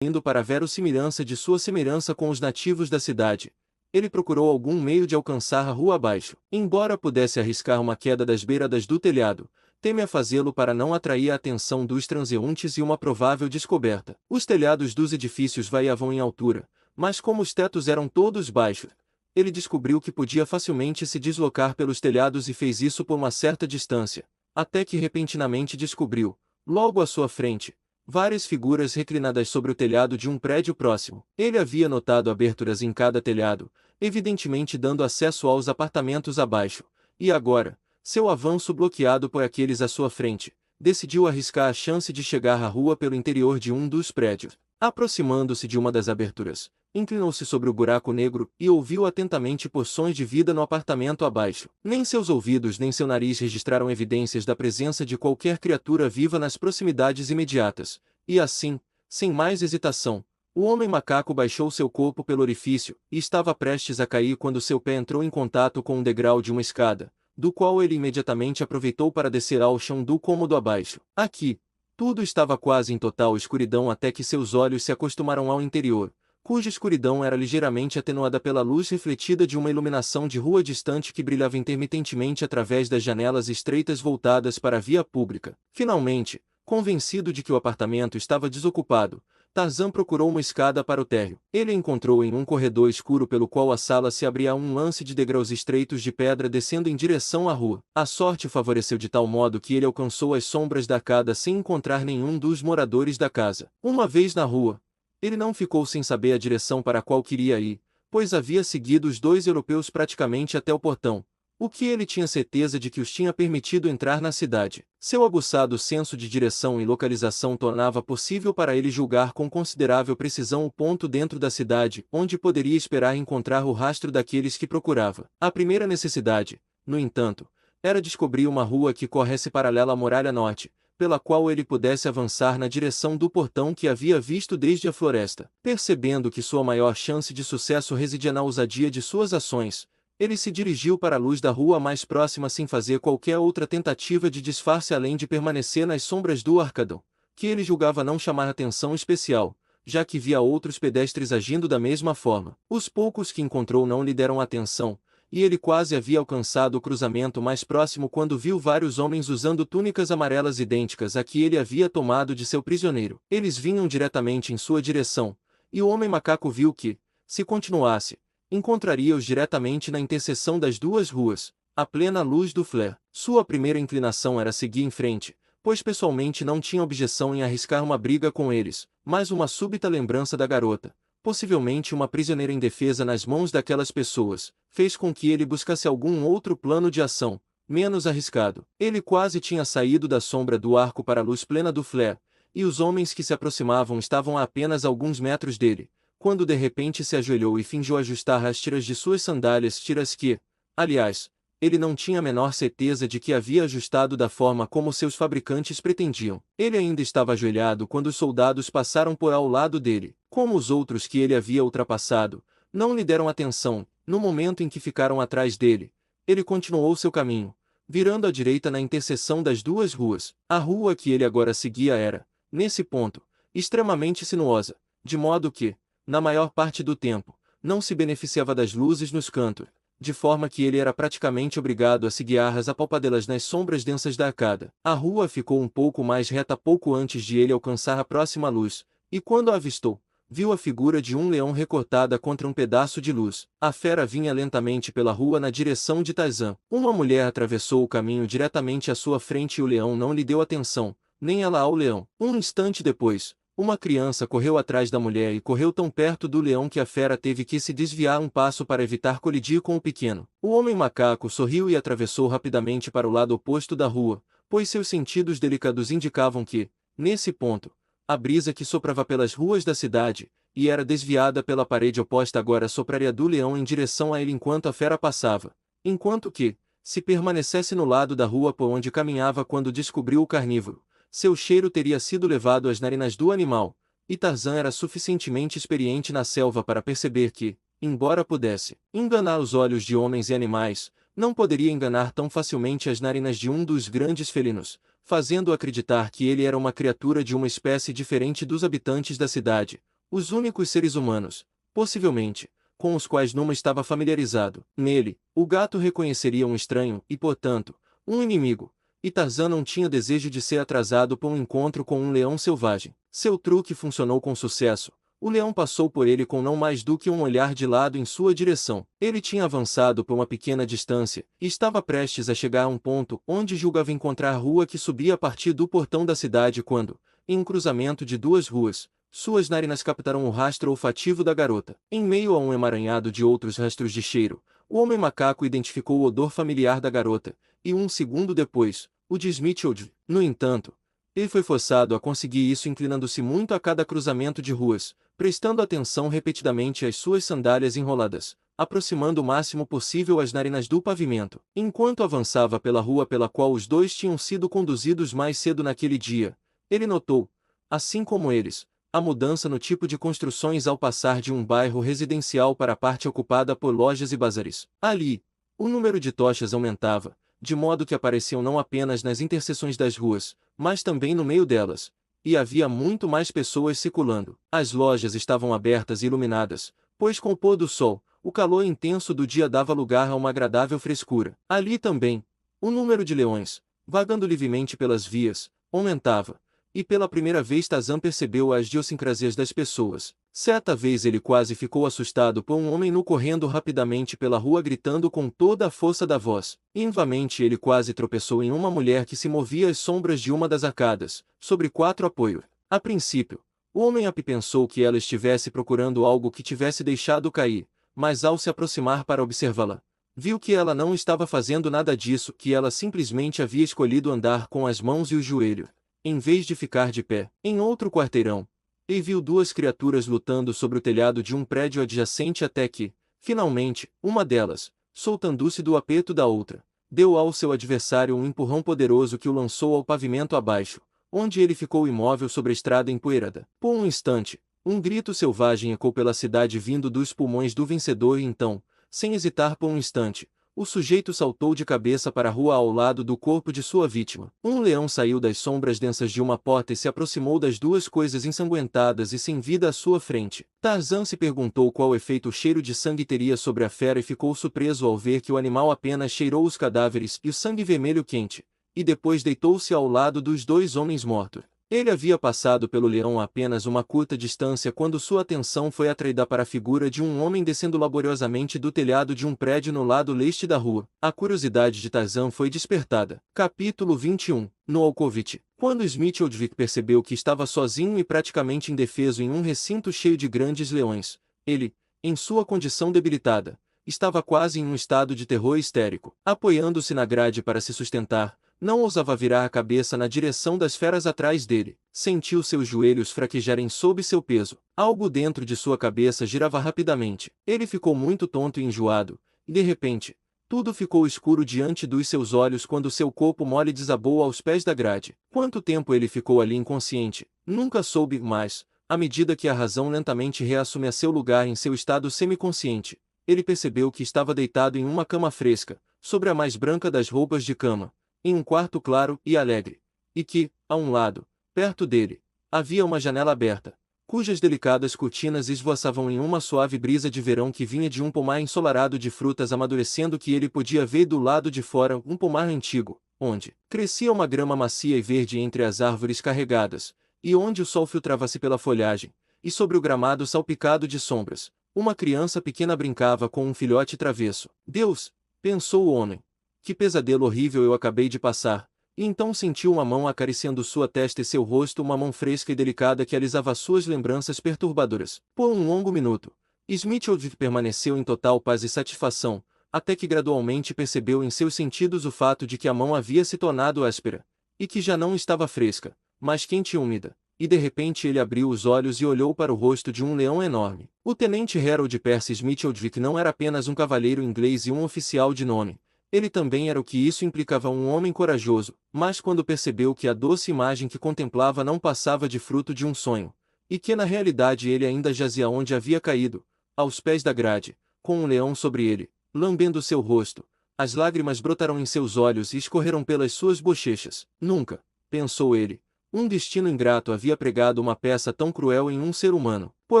indo para a verossimilhança de sua semelhança com os nativos da cidade. Ele procurou algum meio de alcançar a rua abaixo. Embora pudesse arriscar uma queda das beiradas do telhado, teme a fazê-lo para não atrair a atenção dos transeuntes e uma provável descoberta. Os telhados dos edifícios variavam em altura, mas como os tetos eram todos baixos, ele descobriu que podia facilmente se deslocar pelos telhados e fez isso por uma certa distância, até que repentinamente descobriu, logo à sua frente, várias figuras reclinadas sobre o telhado de um prédio próximo. Ele havia notado aberturas em cada telhado, evidentemente dando acesso aos apartamentos abaixo, e agora, seu avanço bloqueado por aqueles à sua frente, decidiu arriscar a chance de chegar à rua pelo interior de um dos prédios. Aproximando-se de uma das aberturas, inclinou-se sobre o buraco negro e ouviu atentamente porções de vida no apartamento abaixo. Nem seus ouvidos nem seu nariz registraram evidências da presença de qualquer criatura viva nas proximidades imediatas, e assim, sem mais hesitação, o homem macaco baixou seu corpo pelo orifício e estava prestes a cair quando seu pé entrou em contato com um degrau de uma escada, do qual ele imediatamente aproveitou para descer ao chão do cômodo abaixo. Aqui, tudo estava quase em total escuridão até que seus olhos se acostumaram ao interior, cuja escuridão era ligeiramente atenuada pela luz refletida de uma iluminação de rua distante que brilhava intermitentemente através das janelas estreitas voltadas para a via pública. Finalmente, convencido de que o apartamento estava desocupado, Tarzan procurou uma escada para o térreo. Ele encontrou em um corredor escuro pelo qual a sala se abria a um lance de degraus estreitos de pedra descendo em direção à rua. A sorte o favoreceu de tal modo que ele alcançou as sombras da arcada sem encontrar nenhum dos moradores da casa. Uma vez na rua, ele não ficou sem saber a direção para a qual queria ir, pois havia seguido os dois europeus praticamente até o portão, o que ele tinha certeza de que os tinha permitido entrar na cidade. Seu aguçado senso de direção e localização tornava possível para ele julgar com considerável precisão o ponto dentro da cidade onde poderia esperar encontrar o rastro daqueles que procurava. A primeira necessidade, no entanto, era descobrir uma rua que corresse paralela à muralha norte, pela qual ele pudesse avançar na direção do portão que havia visto desde a floresta. Percebendo que sua maior chance de sucesso residia na ousadia de suas ações, ele se dirigiu para a luz da rua mais próxima sem fazer qualquer outra tentativa de disfarce além de permanecer nas sombras do arcadão, que ele julgava não chamar atenção especial, já que via outros pedestres agindo da mesma forma. Os poucos que encontrou não lhe deram atenção, e ele quase havia alcançado o cruzamento mais próximo quando viu vários homens usando túnicas amarelas idênticas à que ele havia tomado de seu prisioneiro. Eles vinham diretamente em sua direção, e o homem macaco viu que, se continuasse, encontraria-os diretamente na interseção das duas ruas, à plena luz do flare. Sua primeira inclinação era seguir em frente, pois pessoalmente não tinha objeção em arriscar uma briga com eles, mas uma súbita lembrança da garota, possivelmente uma prisioneira indefesa nas mãos daquelas pessoas, fez com que ele buscasse algum outro plano de ação, menos arriscado. Ele quase tinha saído da sombra do arco para a luz plena do flare, e os homens que se aproximavam estavam a apenas alguns metros dele, quando de repente se ajoelhou e fingiu ajustar as tiras de suas sandálias, tiras que, aliás, ele não tinha a menor certeza de que havia ajustado da forma como seus fabricantes pretendiam. Ele ainda estava ajoelhado quando os soldados passaram por ao lado dele. Como os outros que ele havia ultrapassado, não lhe deram atenção, no momento em que ficaram atrás dele, ele continuou seu caminho, virando à direita na interseção das duas ruas. A rua que ele agora seguia era, nesse ponto, extremamente sinuosa, de modo que, na maior parte do tempo, não se beneficiava das luzes nos cantos, de forma que ele era praticamente obrigado a se guiar às apalpadelas nas sombras densas da arcada. A rua ficou um pouco mais reta pouco antes de ele alcançar a próxima luz, e quando a avistou, viu a figura de um leão recortada contra um pedaço de luz. A fera vinha lentamente pela rua na direção de Tarzan. Uma mulher atravessou o caminho diretamente à sua frente e o leão não lhe deu atenção, nem ela ao leão. Um instante depois, uma criança correu atrás da mulher e correu tão perto do leão que a fera teve que se desviar um passo para evitar colidir com o pequeno. O homem macaco sorriu e atravessou rapidamente para o lado oposto da rua, pois seus sentidos delicados indicavam que, nesse ponto, a brisa que soprava pelas ruas da cidade, e era desviada pela parede oposta agora sopraria do leão em direção a ele enquanto a fera passava, enquanto que, se permanecesse no lado da rua por onde caminhava quando descobriu o carnívoro, seu cheiro teria sido levado às narinas do animal, e Tarzan era suficientemente experiente na selva para perceber que, embora pudesse enganar os olhos de homens e animais, Não poderia enganar tão facilmente as narinas de um dos grandes felinos, fazendo acreditar que ele era uma criatura de uma espécie diferente dos habitantes da cidade, os únicos seres humanos, possivelmente, com os quais Numa estava familiarizado. Nele, o gato reconheceria um estranho e, portanto, um inimigo, e Tarzan não tinha desejo de ser atrasado para um encontro com um leão selvagem. Seu truque funcionou com sucesso. O leão passou por ele com não mais do que um olhar de lado em sua direção. Ele tinha avançado por uma pequena distância, e estava prestes a chegar a um ponto onde julgava encontrar a rua que subia a partir do portão da cidade quando, em um cruzamento de duas ruas, suas narinas captaram o rastro olfativo da garota. Em meio a um emaranhado de outros rastros de cheiro, o homem macaco identificou o odor familiar da garota, e um segundo depois, o de Smithfield. No entanto, ele foi forçado a conseguir isso inclinando-se muito a cada cruzamento de ruas, prestando atenção repetidamente às suas sandálias enroladas, aproximando o máximo possível as narinas do pavimento. Enquanto avançava pela rua pela qual os dois tinham sido conduzidos mais cedo naquele dia, ele notou, assim como eles, a mudança no tipo de construções ao passar de um bairro residencial para a parte ocupada por lojas e bazares. Ali, o número de tochas aumentava, de modo que apareciam não apenas nas interseções das ruas, mas também no meio delas, e havia muito mais pessoas circulando. As lojas estavam abertas e iluminadas, pois com o pôr do sol, o calor intenso do dia dava lugar a uma agradável frescura. Ali também, o número de leões, vagando livremente pelas vias, aumentava, e pela primeira vez Tarzan percebeu as idiosincrasias das pessoas. Certa vez ele quase ficou assustado por um homem nu correndo rapidamente pela rua gritando com toda a força da voz. Novamente ele quase tropeçou em uma mulher que se movia às sombras de uma das arcadas, sobre 4 apoios. A princípio, o homem pensou que ela estivesse procurando algo que tivesse deixado cair, mas ao se aproximar para observá-la, viu que ela não estava fazendo nada disso, que ela simplesmente havia escolhido andar com as mãos e o joelho, em vez de ficar de pé. Em outro quarteirão, ele viu duas criaturas lutando sobre o telhado de um prédio adjacente até que, finalmente, uma delas, soltando-se do aperto da outra, deu ao seu adversário um empurrão poderoso que o lançou ao pavimento abaixo, onde ele ficou imóvel sobre a estrada empoeirada. Por um instante, um grito selvagem ecoou pela cidade vindo dos pulmões do vencedor e então, sem hesitar por um instante, o sujeito saltou de cabeça para a rua ao lado do corpo de sua vítima. Um leão saiu das sombras densas de uma porta e se aproximou das duas coisas ensanguentadas e sem vida à sua frente. Tarzan se perguntou qual efeito o cheiro de sangue teria sobre a fera e ficou surpreso ao ver que o animal apenas cheirou os cadáveres e o sangue vermelho quente, e depois deitou-se ao lado dos dois homens mortos. Ele havia passado pelo leão a apenas uma curta distância quando sua atenção foi atraída para a figura de um homem descendo laboriosamente do telhado de um prédio no lado leste da rua. A curiosidade de Tarzan foi despertada. Capítulo 21. No alcovite. Quando Smithfield percebeu que estava sozinho e praticamente indefeso em um recinto cheio de grandes leões, ele, em sua condição debilitada, estava quase em um estado de terror histérico. Apoiando-se na grade para se sustentar, não ousava virar a cabeça na direção das feras atrás dele. Sentiu seus joelhos fraquejarem sob seu peso. Algo dentro de sua cabeça girava rapidamente. Ele ficou muito tonto e enjoado, e de repente, tudo ficou escuro diante dos seus olhos quando seu corpo mole desabou aos pés da grade. Quanto tempo ele ficou ali inconsciente? Nunca soube, mas, à medida que a razão lentamente reassumia seu lugar em seu estado semiconsciente, ele percebeu que estava deitado em uma cama fresca, sobre a mais branca das roupas de cama, em um quarto claro e alegre, e que, a um lado, perto dele, havia uma janela aberta, cujas delicadas cortinas esvoaçavam em uma suave brisa de verão que vinha de um pomar ensolarado de frutas amadurecendo que ele podia ver do lado de fora um pomar antigo, onde crescia uma grama macia e verde entre as árvores carregadas, e onde o sol filtrava-se pela folhagem, e sobre o gramado salpicado de sombras, uma criança pequena brincava com um filhote travesso. Deus, pensou o homem. Que pesadelo horrível eu acabei de passar, e então sentiu uma mão acariciando sua testa e seu rosto, uma mão fresca e delicada que alisava suas lembranças perturbadoras. Por um longo minuto, Smithfield permaneceu em total paz e satisfação, até que gradualmente percebeu em seus sentidos o fato de que a mão havia se tornado áspera, e que já não estava fresca, mas quente e úmida, e de repente ele abriu os olhos e olhou para o rosto de um leão enorme. O tenente Harold Percy Smithfield não era apenas um cavalheiro inglês e um oficial de nome. Ele também era o que isso implicava, um homem corajoso, mas quando percebeu que a doce imagem que contemplava não passava de fruto de um sonho, e que na realidade ele ainda jazia onde havia caído, aos pés da grade, com um leão sobre ele, lambendo seu rosto, As lágrimas brotaram em seus olhos e escorreram pelas suas bochechas. Nunca, pensou ele, um destino ingrato havia pregado uma peça tão cruel em um ser humano. Por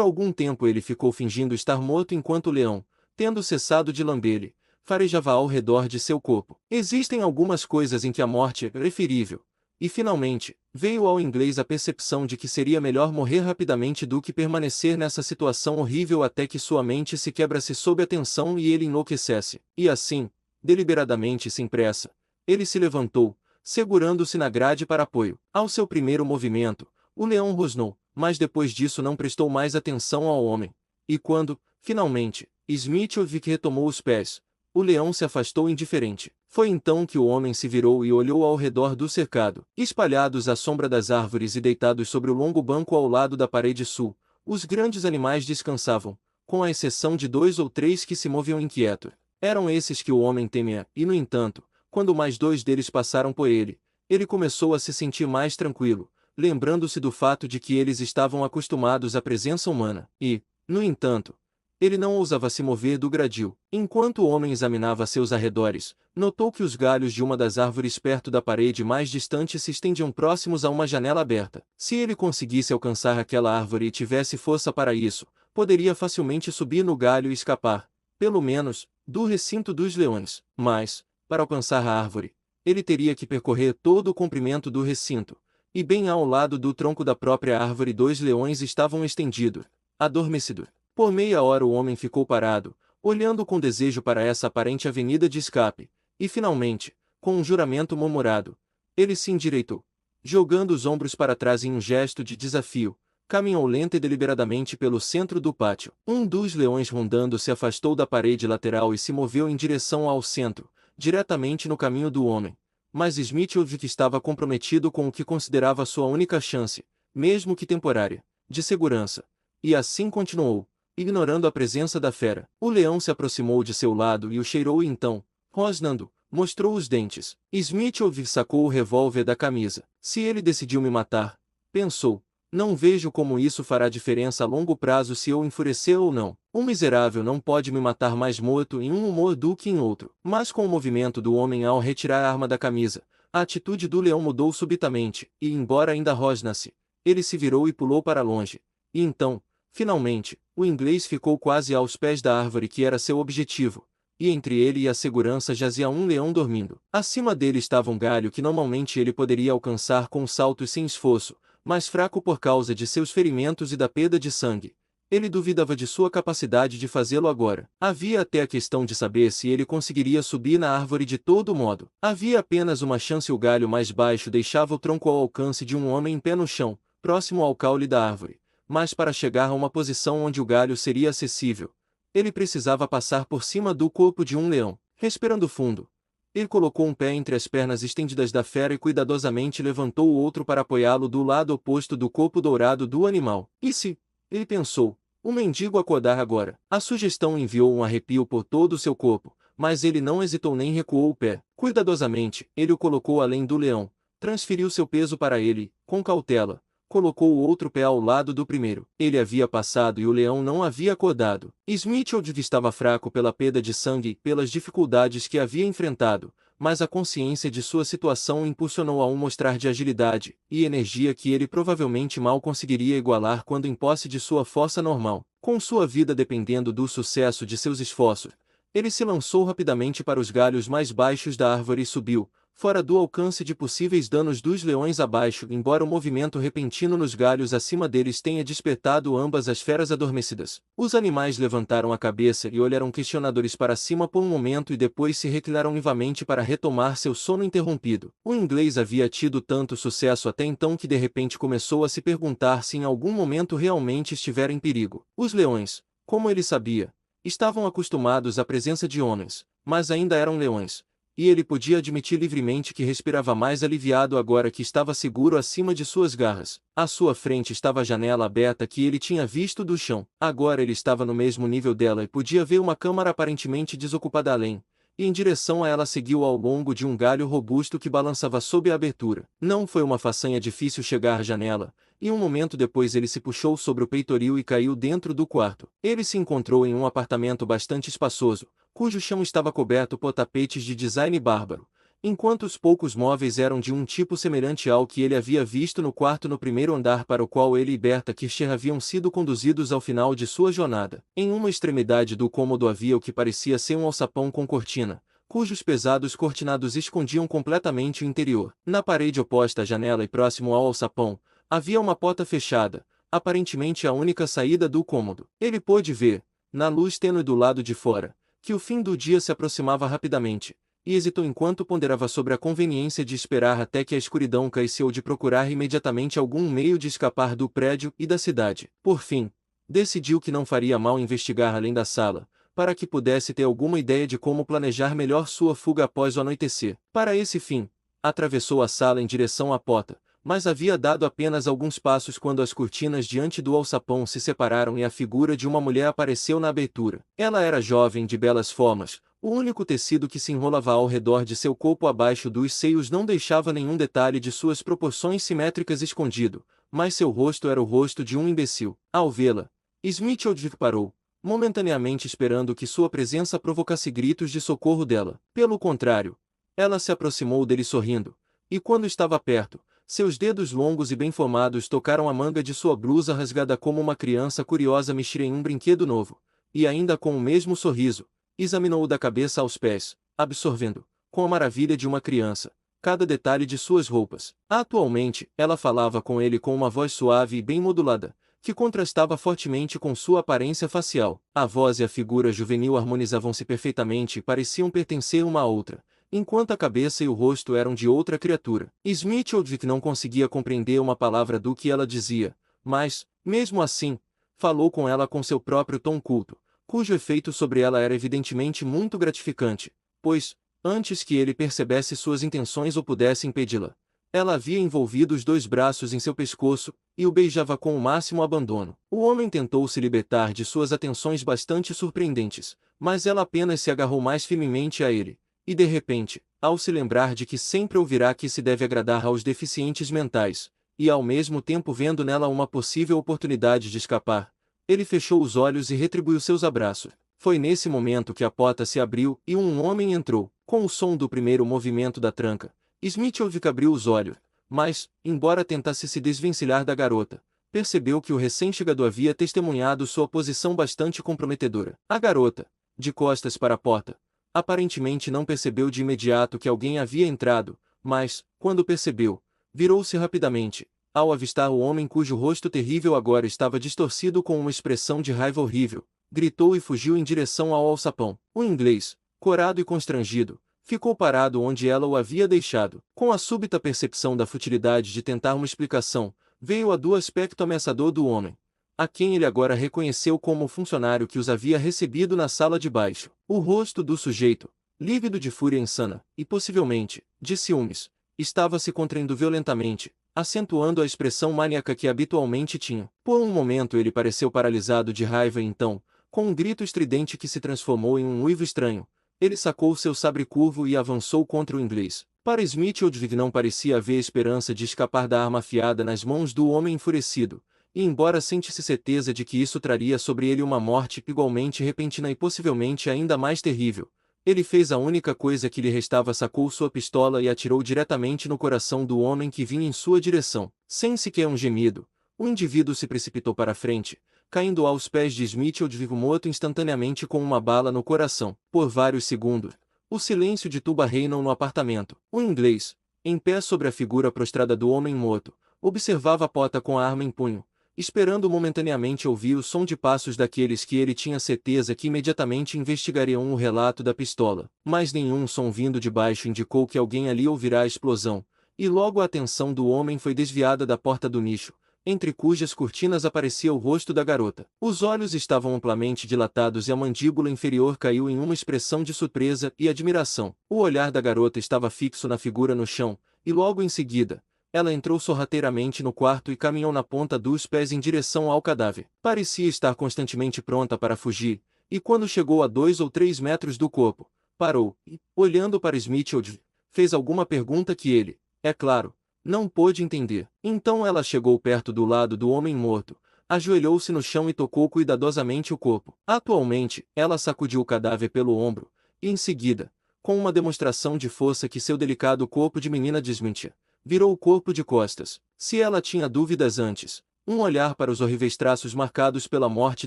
algum tempo ele ficou fingindo estar morto enquanto o leão, tendo cessado de lambê-lo, farejava ao redor de seu corpo. Existem algumas coisas em que a morte é preferível. E finalmente, veio ao inglês a percepção de que seria melhor morrer rapidamente do que permanecer nessa situação horrível até que sua mente se quebrasse sob a tensão e ele enlouquecesse. E assim, deliberadamente e sem pressa, ele se levantou, segurando-se na grade para apoio. Ao seu primeiro movimento, o leão rosnou, mas depois disso não prestou mais atenção ao homem. E quando, finalmente, Smithwick retomou os pés, o leão se afastou indiferente. Foi então que o homem se virou e olhou ao redor do cercado. Espalhados à sombra das árvores e deitados sobre o longo banco ao lado da parede sul, os grandes animais descansavam, com a exceção de 2 ou 3 que se moviam inquietos. Eram esses que o homem temia, e no entanto, quando mais 2 deles passaram por ele, ele começou a se sentir mais tranquilo, lembrando-se do fato de que eles estavam acostumados à presença humana, e, no entanto, ele não ousava se mover do gradil. Enquanto o homem examinava seus arredores, notou que os galhos de uma das árvores perto da parede mais distante se estendiam próximos a uma janela aberta. Se ele conseguisse alcançar aquela árvore e tivesse força para isso, poderia facilmente subir no galho e escapar, pelo menos, do recinto dos leões. Mas, para alcançar a árvore, ele teria que percorrer todo o comprimento do recinto, e bem ao lado do tronco da própria árvore 2 leões estavam estendidos, adormecidos. Por meia hora o homem ficou parado, olhando com desejo para essa aparente avenida de escape, e finalmente, com um juramento murmurado, ele se endireitou. Jogando os ombros para trás em um gesto de desafio, caminhou lenta e deliberadamente pelo centro do pátio. Um dos leões rondando se afastou da parede lateral e se moveu em direção ao centro, diretamente no caminho do homem. Mas Smithwick estava comprometido com o que considerava sua única chance, mesmo que temporária, de segurança. E assim continuou, ignorando a presença da fera. O leão se aproximou de seu lado e o cheirou e então, rosnando, mostrou os dentes. Smithwick sacou o revólver da camisa. Se ele decidiu me matar, pensou, não vejo como isso fará diferença a longo prazo se eu enfurecer ou não. Um miserável não pode me matar mais morto em um humor do que em outro. Mas com o movimento do homem ao retirar a arma da camisa, a atitude do leão mudou subitamente, e embora ainda rosnasse, ele se virou e pulou para longe. E então, finalmente, o inglês ficou quase aos pés da árvore que era seu objetivo, e entre ele e a segurança jazia um leão dormindo. Acima dele estava um galho que normalmente ele poderia alcançar com saltos sem esforço, mas fraco por causa de seus ferimentos e da perda de sangue. Ele duvidava de sua capacidade de fazê-lo agora. Havia até a questão de saber se ele conseguiria subir na árvore de todo modo. Havia apenas uma chance: o galho mais baixo deixava o tronco ao alcance de um homem em pé no chão, próximo ao caule da árvore. Mas para chegar a uma posição onde o galho seria acessível, ele precisava passar por cima do corpo de um leão. Respirando fundo, ele colocou um pé entre as pernas estendidas da fera e cuidadosamente levantou o outro para apoiá-lo do lado oposto do corpo dourado do animal. E se, ele pensou, o mendigo acordar agora? A sugestão enviou um arrepio por todo o seu corpo, mas ele não hesitou nem recuou o pé. Cuidadosamente, ele o colocou além do leão, transferiu seu peso para ele, com cautela. Colocou o outro pé ao lado do primeiro. Ele havia passado e o leão não havia acordado. Smithwick estava fraco pela perda de sangue e pelas dificuldades que havia enfrentado, mas a consciência de sua situação o impulsionou a mostrar de agilidade e energia que ele provavelmente mal conseguiria igualar quando em posse de sua força normal. Com sua vida dependendo do sucesso de seus esforços, ele se lançou rapidamente para os galhos mais baixos da árvore e subiu, fora do alcance de possíveis danos dos leões abaixo, embora o movimento repentino nos galhos acima deles tenha despertado ambas as feras adormecidas. Os animais levantaram a cabeça e olharam questionadores para cima por um momento e depois se reclinaram vivamente para retomar seu sono interrompido. O inglês havia tido tanto sucesso até então que de repente começou a se perguntar se em algum momento realmente estivera em perigo. Os leões, como ele sabia, estavam acostumados à presença de homens, mas ainda eram leões. E ele podia admitir livremente que respirava mais aliviado agora que estava seguro acima de suas garras. À sua frente estava a janela aberta que ele tinha visto do chão. Agora ele estava no mesmo nível dela e podia ver uma câmara aparentemente desocupada além, e em direção a ela seguiu ao longo de um galho robusto que balançava sob a abertura. Não foi uma façanha difícil chegar à janela, e um momento depois ele se puxou sobre o peitoril e caiu dentro do quarto. Ele se encontrou em um apartamento bastante espaçoso, cujo chão estava coberto por tapetes de design bárbaro, enquanto os poucos móveis eram de um tipo semelhante ao que ele havia visto no quarto no primeiro andar para o qual ele e Berta Kircher haviam sido conduzidos ao final de sua jornada. Em uma extremidade do cômodo havia o que parecia ser um alçapão com cortina, cujos pesados cortinados escondiam completamente o interior. Na parede oposta à janela e próximo ao alçapão, havia uma porta fechada, aparentemente a única saída do cômodo. Ele pôde ver, na luz tênue do lado de fora, que o fim do dia se aproximava rapidamente, e hesitou enquanto ponderava sobre a conveniência de esperar até que a escuridão caísse ou de procurar imediatamente algum meio de escapar do prédio e da cidade. Por fim, decidiu que não faria mal investigar além da sala, para que pudesse ter alguma ideia de como planejar melhor sua fuga após o anoitecer. Para esse fim, atravessou a sala em direção à porta, mas havia dado apenas alguns passos quando as cortinas diante do alçapão se separaram e a figura de uma mulher apareceu na abertura. Ela era jovem, de belas formas. O único tecido que se enrolava ao redor de seu corpo abaixo dos seios não deixava nenhum detalhe de suas proporções simétricas escondido, mas seu rosto era o rosto de um imbecil. Ao vê-la, Smith parou, momentaneamente esperando que sua presença provocasse gritos de socorro dela. Pelo contrário, ela se aproximou dele sorrindo, e quando estava perto, seus dedos longos e bem formados tocaram a manga de sua blusa rasgada como uma criança curiosa mexer em um brinquedo novo, e ainda com o mesmo sorriso, examinou-o da cabeça aos pés, absorvendo, com a maravilha de uma criança, cada detalhe de suas roupas. Atualmente, ela falava com ele com uma voz suave e bem modulada, que contrastava fortemente com sua aparência facial. A voz e a figura juvenil harmonizavam-se perfeitamente e pareciam pertencer uma à outra, enquanto a cabeça e o rosto eram de outra criatura. Smith não conseguia compreender uma palavra do que ela dizia, mas, mesmo assim, falou com ela com seu próprio tom culto, cujo efeito sobre ela era evidentemente muito gratificante, pois, antes que ele percebesse suas intenções ou pudesse impedi-la, ela havia envolvido os dois braços em seu pescoço, e o beijava com o máximo abandono. O homem tentou se libertar de suas atenções bastante surpreendentes, mas ela apenas se agarrou mais firmemente a ele, e de repente, ao se lembrar de que sempre ouvirá que se deve agradar aos deficientes mentais, e ao mesmo tempo vendo nela uma possível oportunidade de escapar, ele fechou os olhos e retribuiu seus abraços. Foi nesse momento que a porta se abriu e um homem entrou. Com o som do primeiro movimento da tranca, Smith abriu os olhos, mas, embora tentasse se desvencilhar da garota, percebeu que o recém-chegado havia testemunhado sua posição bastante comprometedora. A garota, de costas para a porta, aparentemente não percebeu de imediato que alguém havia entrado, mas, quando percebeu, virou-se rapidamente, ao avistar o homem cujo rosto terrível agora estava distorcido com uma expressão de raiva horrível, gritou e fugiu em direção ao alçapão. O inglês, corado e constrangido, ficou parado onde ela o havia deixado. Com a súbita percepção da futilidade de tentar uma explicação, veio-a do aspecto ameaçador do homem, a quem ele agora reconheceu como o funcionário que os havia recebido na sala de baixo. O rosto do sujeito, lívido de fúria insana, e possivelmente, de ciúmes, estava se contraindo violentamente, acentuando a expressão maníaca que habitualmente tinha. Por um momento ele pareceu paralisado de raiva e então, com um grito estridente que se transformou em um uivo estranho, ele sacou seu sabre curvo e avançou contra o inglês. Para Smith não parecia haver esperança de escapar da arma afiada nas mãos do homem enfurecido, e embora sentisse certeza de que isso traria sobre ele uma morte igualmente repentina e possivelmente ainda mais terrível, ele fez a única coisa que lhe restava: sacou sua pistola e atirou diretamente no coração do homem que vinha em sua direção. Sem sequer um gemido, o indivíduo se precipitou para a frente, caindo aos pés de Smith morto instantaneamente com uma bala no coração. Por vários segundos, o silêncio de tuba reinou no apartamento. O inglês, em pé sobre a figura prostrada do homem morto, observava a porta com a arma em punho, esperando momentaneamente ouvir o som de passos daqueles que ele tinha certeza que imediatamente investigariam o relato da pistola. Mas nenhum som vindo de baixo indicou que alguém ali ouvirá a explosão, e logo a atenção do homem foi desviada da porta do nicho, entre cujas cortinas aparecia o rosto da garota. Os olhos estavam amplamente dilatados e a mandíbula inferior caiu em uma expressão de surpresa e admiração. O olhar da garota estava fixo na figura no chão, e logo em seguida, ela entrou sorrateiramente no quarto e caminhou na ponta dos pés em direção ao cadáver. Parecia estar constantemente pronta para fugir, e quando chegou a 2 ou 3 metros do corpo, parou e, olhando para Smith, fez alguma pergunta que ele, é claro, não pôde entender. Então ela chegou perto do lado do homem morto, ajoelhou-se no chão e tocou cuidadosamente o corpo. Atualmente, ela sacudiu o cadáver pelo ombro, e em seguida, com uma demonstração de força que seu delicado corpo de menina desmentia, virou o corpo de costas. Se ela tinha dúvidas antes, um olhar para os horríveis traços marcados pela morte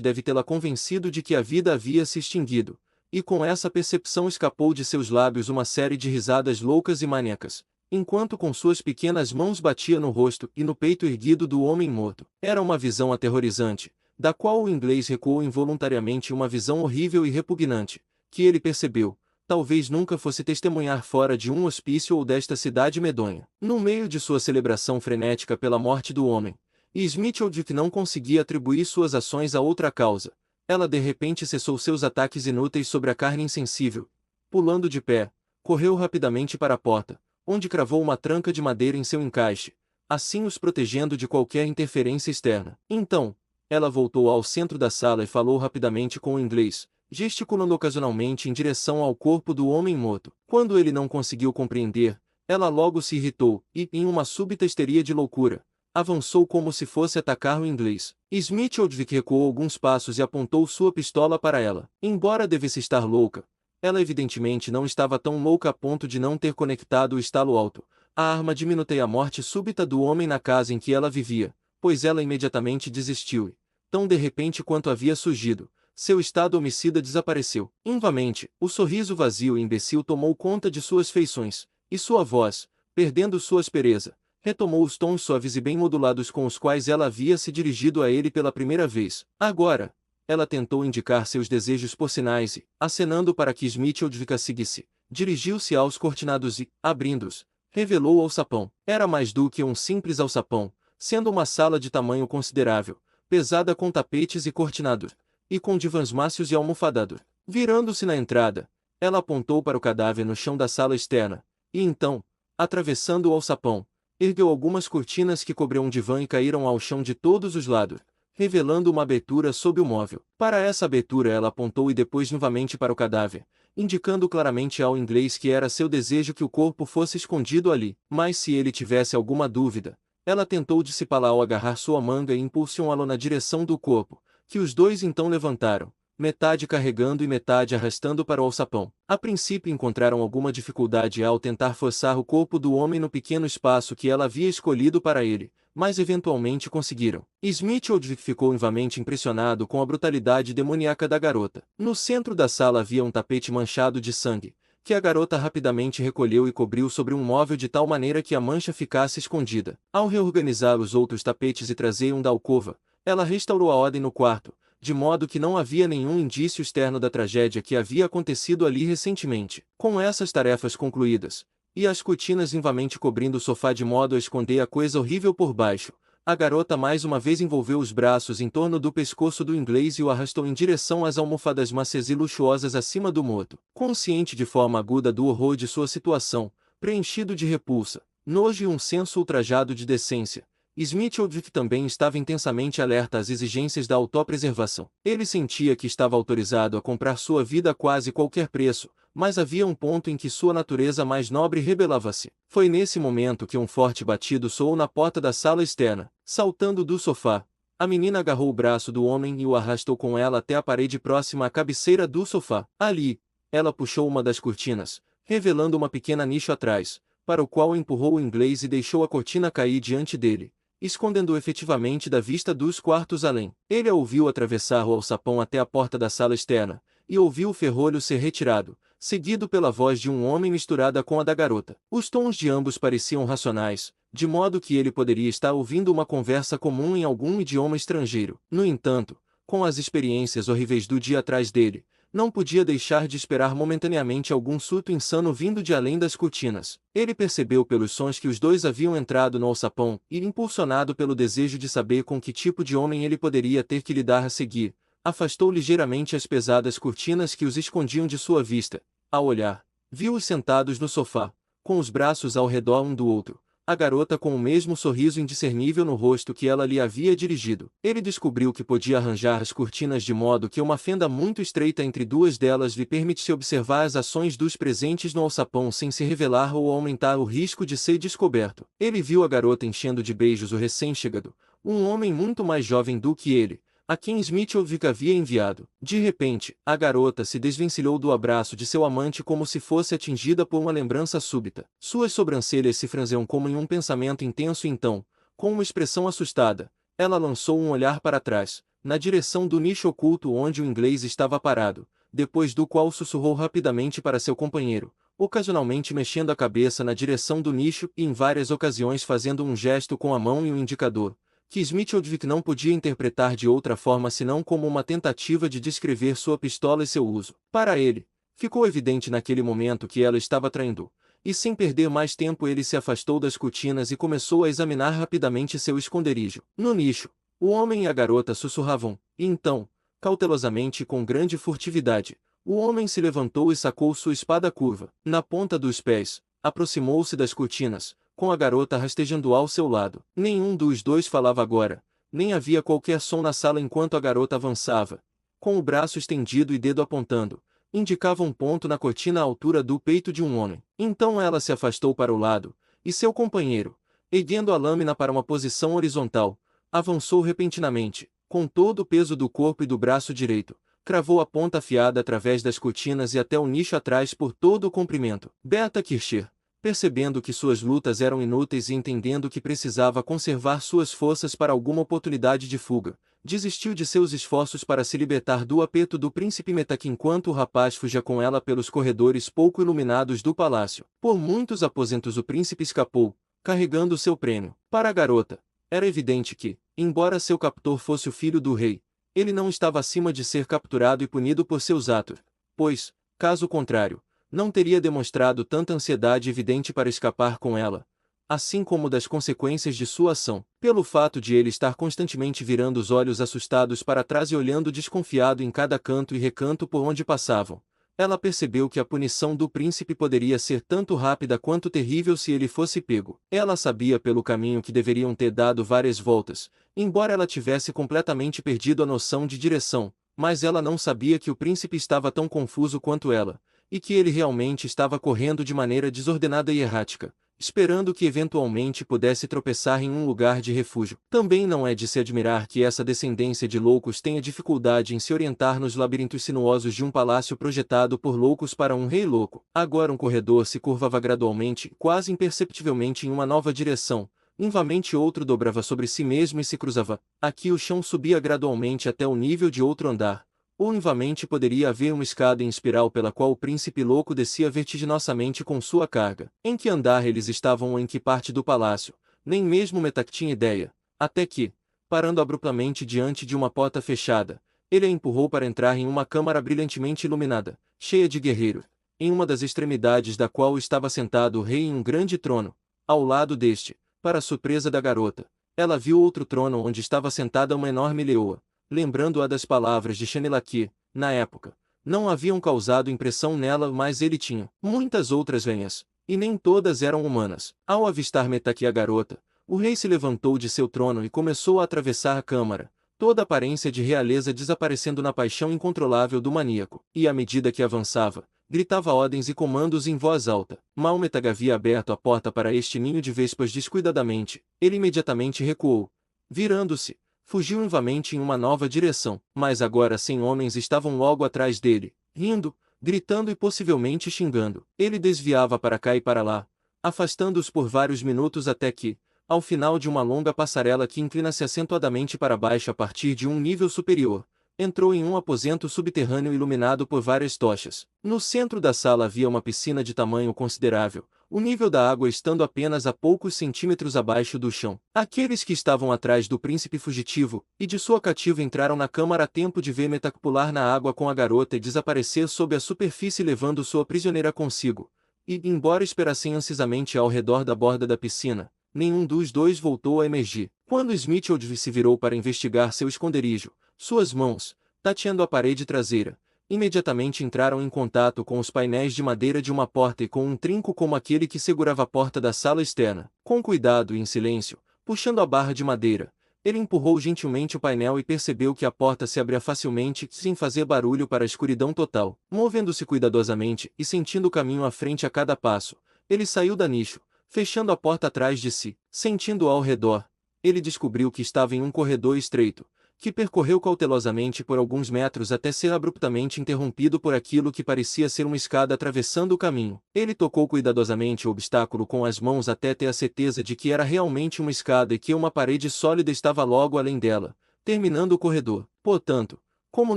deve tê-la convencido de que a vida havia se extinguido, e com essa percepção escapou de seus lábios uma série de risadas loucas e maníacas, enquanto com suas pequenas mãos batia no rosto e no peito erguido do homem morto. Era uma visão aterrorizante, da qual o inglês recuou involuntariamente, uma visão horrível e repugnante, que ele percebeu, talvez nunca fosse testemunhar fora de um hospício ou desta cidade medonha. No meio de sua celebração frenética pela morte do homem, Smithfield não conseguia atribuir suas ações a outra causa. Ela de repente cessou seus ataques inúteis sobre a carne insensível. Pulando de pé, correu rapidamente para a porta, onde cravou uma tranca de madeira em seu encaixe, assim os protegendo de qualquer interferência externa. Então, ela voltou ao centro da sala e falou rapidamente com o inglês, gesticulando ocasionalmente em direção ao corpo do homem morto. Quando ele não conseguiu compreender, ela logo se irritou e, em uma súbita histeria de loucura, avançou como se fosse atacar o inglês. Smithfield recuou alguns passos e apontou sua pistola para ela. Embora devesse estar louca, ela evidentemente não estava tão louca a ponto de não ter conectado o estalo alto. A arma diminuiu a morte súbita do homem na casa em que ela vivia, pois ela imediatamente desistiu e, tão de repente quanto havia surgido, seu estado homicida desapareceu. Invamente, o sorriso vazio e imbecil tomou conta de suas feições, e sua voz, perdendo sua aspereza, retomou os tons suaves e bem modulados com os quais ela havia se dirigido a ele pela primeira vez. Agora, ela tentou indicar seus desejos por sinais e, acenando para que Smithfield seguisse, dirigiu-se aos cortinados e, abrindo-os, revelou o alçapão. Era mais do que um simples alçapão, sendo uma sala de tamanho considerável, pesada com tapetes e cortinados, e com divãs mácios e almofadados. Virando-se na entrada, ela apontou para o cadáver no chão da sala externa, e então, atravessando o alçapão, ergueu algumas cortinas que cobriam um divã e caíram ao chão de todos os lados, revelando uma abertura sob o móvel. Para essa abertura ela apontou e depois novamente para o cadáver, indicando claramente ao inglês que era seu desejo que o corpo fosse escondido ali. Mas se ele tivesse alguma dúvida, ela tentou dissipá-la ao agarrar sua manga e impulsioná-lo na direção do corpo, que os dois então levantaram, metade carregando e metade arrastando para o alçapão. A princípio encontraram alguma dificuldade ao tentar forçar o corpo do homem no pequeno espaço que ela havia escolhido para ele, mas eventualmente conseguiram. Smithfield ficou vivamente impressionado com a brutalidade demoníaca da garota. No centro da sala havia um tapete manchado de sangue, que a garota rapidamente recolheu e cobriu sobre um móvel de tal maneira que a mancha ficasse escondida. Ao reorganizar os outros tapetes e trazer um da alcova, ela restaurou a ordem no quarto, de modo que não havia nenhum indício externo da tragédia que havia acontecido ali recentemente. Com essas tarefas concluídas, e as cortinas vivamente cobrindo o sofá de modo a esconder a coisa horrível por baixo, a garota mais uma vez envolveu os braços em torno do pescoço do inglês e o arrastou em direção às almofadas macias e luxuosas acima do morto. Consciente de forma aguda do horror de sua situação, preenchido de repulsa, nojo e um senso ultrajado de decência, Smithfield também estava intensamente alerta às exigências da autopreservação. Ele sentia que estava autorizado a comprar sua vida a quase qualquer preço, mas havia um ponto em que sua natureza mais nobre rebelava-se. Foi nesse momento que um forte batido soou na porta da sala externa. Saltando do sofá, a menina agarrou o braço do homem e o arrastou com ela até a parede próxima à cabeceira do sofá. Ali, ela puxou uma das cortinas, revelando uma pequena nicho atrás, para o qual empurrou o inglês e deixou a cortina cair diante dele, escondendo-o efetivamente da vista dos quartos além. Ele a ouviu atravessar o alçapão até a porta da sala externa, e ouviu o ferrolho ser retirado, seguido pela voz de um homem misturada com a da garota. Os tons de ambos pareciam racionais, de modo que ele poderia estar ouvindo uma conversa comum em algum idioma estrangeiro. No entanto, com as experiências horríveis do dia atrás dele, não podia deixar de esperar momentaneamente algum surto insano vindo de além das cortinas. Ele percebeu pelos sons que os dois haviam entrado no alçapão e, impulsionado pelo desejo de saber com que tipo de homem ele poderia ter que lidar a seguir, afastou ligeiramente as pesadas cortinas que os escondiam de sua vista. Ao olhar, viu-os sentados no sofá, com os braços ao redor um do outro, a garota com o mesmo sorriso indiscernível no rosto que ela lhe havia dirigido. Ele descobriu que podia arranjar as cortinas de modo que uma fenda muito estreita entre duas delas lhe permitisse observar as ações dos presentes no alçapão sem se revelar ou aumentar o risco de ser descoberto. Ele viu a garota enchendo de beijos o recém-chegado, um homem muito mais jovem do que ele, a quem Smithwick havia enviado. De repente, a garota se desvencilhou do abraço de seu amante como se fosse atingida por uma lembrança súbita. Suas sobrancelhas se franziam como em um pensamento intenso e então, com uma expressão assustada, ela lançou um olhar para trás, na direção do nicho oculto onde o inglês estava parado, depois do qual sussurrou rapidamente para seu companheiro, ocasionalmente mexendo a cabeça na direção do nicho e em várias ocasiões fazendo um gesto com a mão e o indicador, que Smithwick não podia interpretar de outra forma senão como uma tentativa de descrever sua pistola e seu uso. Para ele, ficou evidente naquele momento que ela estava traindo, e sem perder mais tempo ele se afastou das cortinas e começou a examinar rapidamente seu esconderijo. No nicho, o homem e a garota sussurravam, e então, cautelosamente e com grande furtividade, o homem se levantou e sacou sua espada curva. Na ponta dos pés, aproximou-se das cortinas, com a garota rastejando ao seu lado. Nenhum dos dois falava agora, nem havia qualquer som na sala enquanto a garota avançava, com o braço estendido e dedo apontando, indicava um ponto na cortina à altura do peito de um homem. Então ela se afastou para o lado, e seu companheiro, erguendo a lâmina para uma posição horizontal, avançou repentinamente, com todo o peso do corpo e do braço direito, cravou a ponta afiada através das cortinas e até o nicho atrás por todo o comprimento. Berta Kircher, percebendo que suas lutas eram inúteis e entendendo que precisava conservar suas forças para alguma oportunidade de fuga, desistiu de seus esforços para se libertar do aperto do príncipe Metak enquanto o rapaz fugia com ela pelos corredores pouco iluminados do palácio. Por muitos aposentos o príncipe escapou, carregando seu prêmio. Para a garota, era evidente que, embora seu captor fosse o filho do rei, ele não estava acima de ser capturado e punido por seus atos, pois, caso contrário, não teria demonstrado tanta ansiedade evidente para escapar com ela, assim como das consequências de sua ação. Pelo fato de ele estar constantemente virando os olhos assustados para trás e olhando desconfiado em cada canto e recanto por onde passavam, ela percebeu que a punição do príncipe poderia ser tanto rápida quanto terrível se ele fosse pego. Ela sabia pelo caminho que deveriam ter dado várias voltas, embora ela tivesse completamente perdido a noção de direção, mas ela não sabia que o príncipe estava tão confuso quanto ela, e que ele realmente estava correndo de maneira desordenada e errática, esperando que eventualmente pudesse tropeçar em um lugar de refúgio. Também não é de se admirar que essa descendência de loucos tenha dificuldade em se orientar nos labirintos sinuosos de um palácio projetado por loucos para um rei louco. Agora um corredor se curvava gradualmente, quase imperceptivelmente em uma nova direção. Novamente outro dobrava sobre si mesmo e se cruzava. Aqui o chão subia gradualmente até o nível de outro andar. Ou novamente poderia haver uma escada em espiral pela qual o príncipe louco descia vertiginosamente com sua carga. Em que andar eles estavam ou em que parte do palácio, nem mesmo Metak tinha ideia, até que, parando abruptamente diante de uma porta fechada, ele a empurrou para entrar em uma câmara brilhantemente iluminada, cheia de guerreiros, em uma das extremidades da qual estava sentado o rei em um grande trono. Ao lado deste, para a surpresa da garota, ela viu outro trono onde estava sentada uma enorme leoa, lembrando-a das palavras de Chanela que, na época, não haviam causado impressão nela, mas ele tinha muitas outras venhas, e nem todas eram humanas. Ao avistar Metak e a garota, o rei se levantou de seu trono e começou a atravessar a câmara, toda a aparência de realeza desaparecendo na paixão incontrolável do maníaco, e à medida que avançava, gritava ordens e comandos em voz alta. Mal Metak havia aberto a porta para este ninho de vespas descuidadamente, ele imediatamente recuou. Virando-se, fugiu novamente em uma nova direção, mas agora 100 homens estavam logo atrás dele, rindo, gritando e possivelmente xingando. Ele desviava para cá e para lá, afastando-os por vários minutos até que, ao final de uma longa passarela que inclina-se acentuadamente para baixo a partir de um nível superior, entrou em um aposento subterrâneo iluminado por várias tochas. No centro da sala havia uma piscina de tamanho considerável, o nível da água estando apenas a poucos centímetros abaixo do chão. Aqueles que estavam atrás do príncipe fugitivo e de sua cativa entraram na câmara a tempo de ver Metak pular na água com a garota e desaparecer sob a superfície levando sua prisioneira consigo. E, embora esperassem ansiosamente ao redor da borda da piscina, nenhum dos dois voltou a emergir. Quando Smithwick se virou para investigar seu esconderijo, suas mãos, tateando a parede traseira, imediatamente entraram em contato com os painéis de madeira de uma porta e com um trinco como aquele que segurava a porta da sala externa. Com cuidado e em silêncio, puxando a barra de madeira, ele empurrou gentilmente o painel e percebeu que a porta se abria facilmente, sem fazer barulho para a escuridão total. Movendo-se cuidadosamente e sentindo o caminho à frente a cada passo, ele saiu da nicho, fechando a porta atrás de si. Sentindo ao redor, ele descobriu que estava em um corredor estreito, que percorreu cautelosamente por alguns metros até ser abruptamente interrompido por aquilo que parecia ser uma escada atravessando o caminho. Ele tocou cuidadosamente o obstáculo com as mãos até ter a certeza de que era realmente uma escada e que uma parede sólida estava logo além dela, terminando o corredor. Portanto, como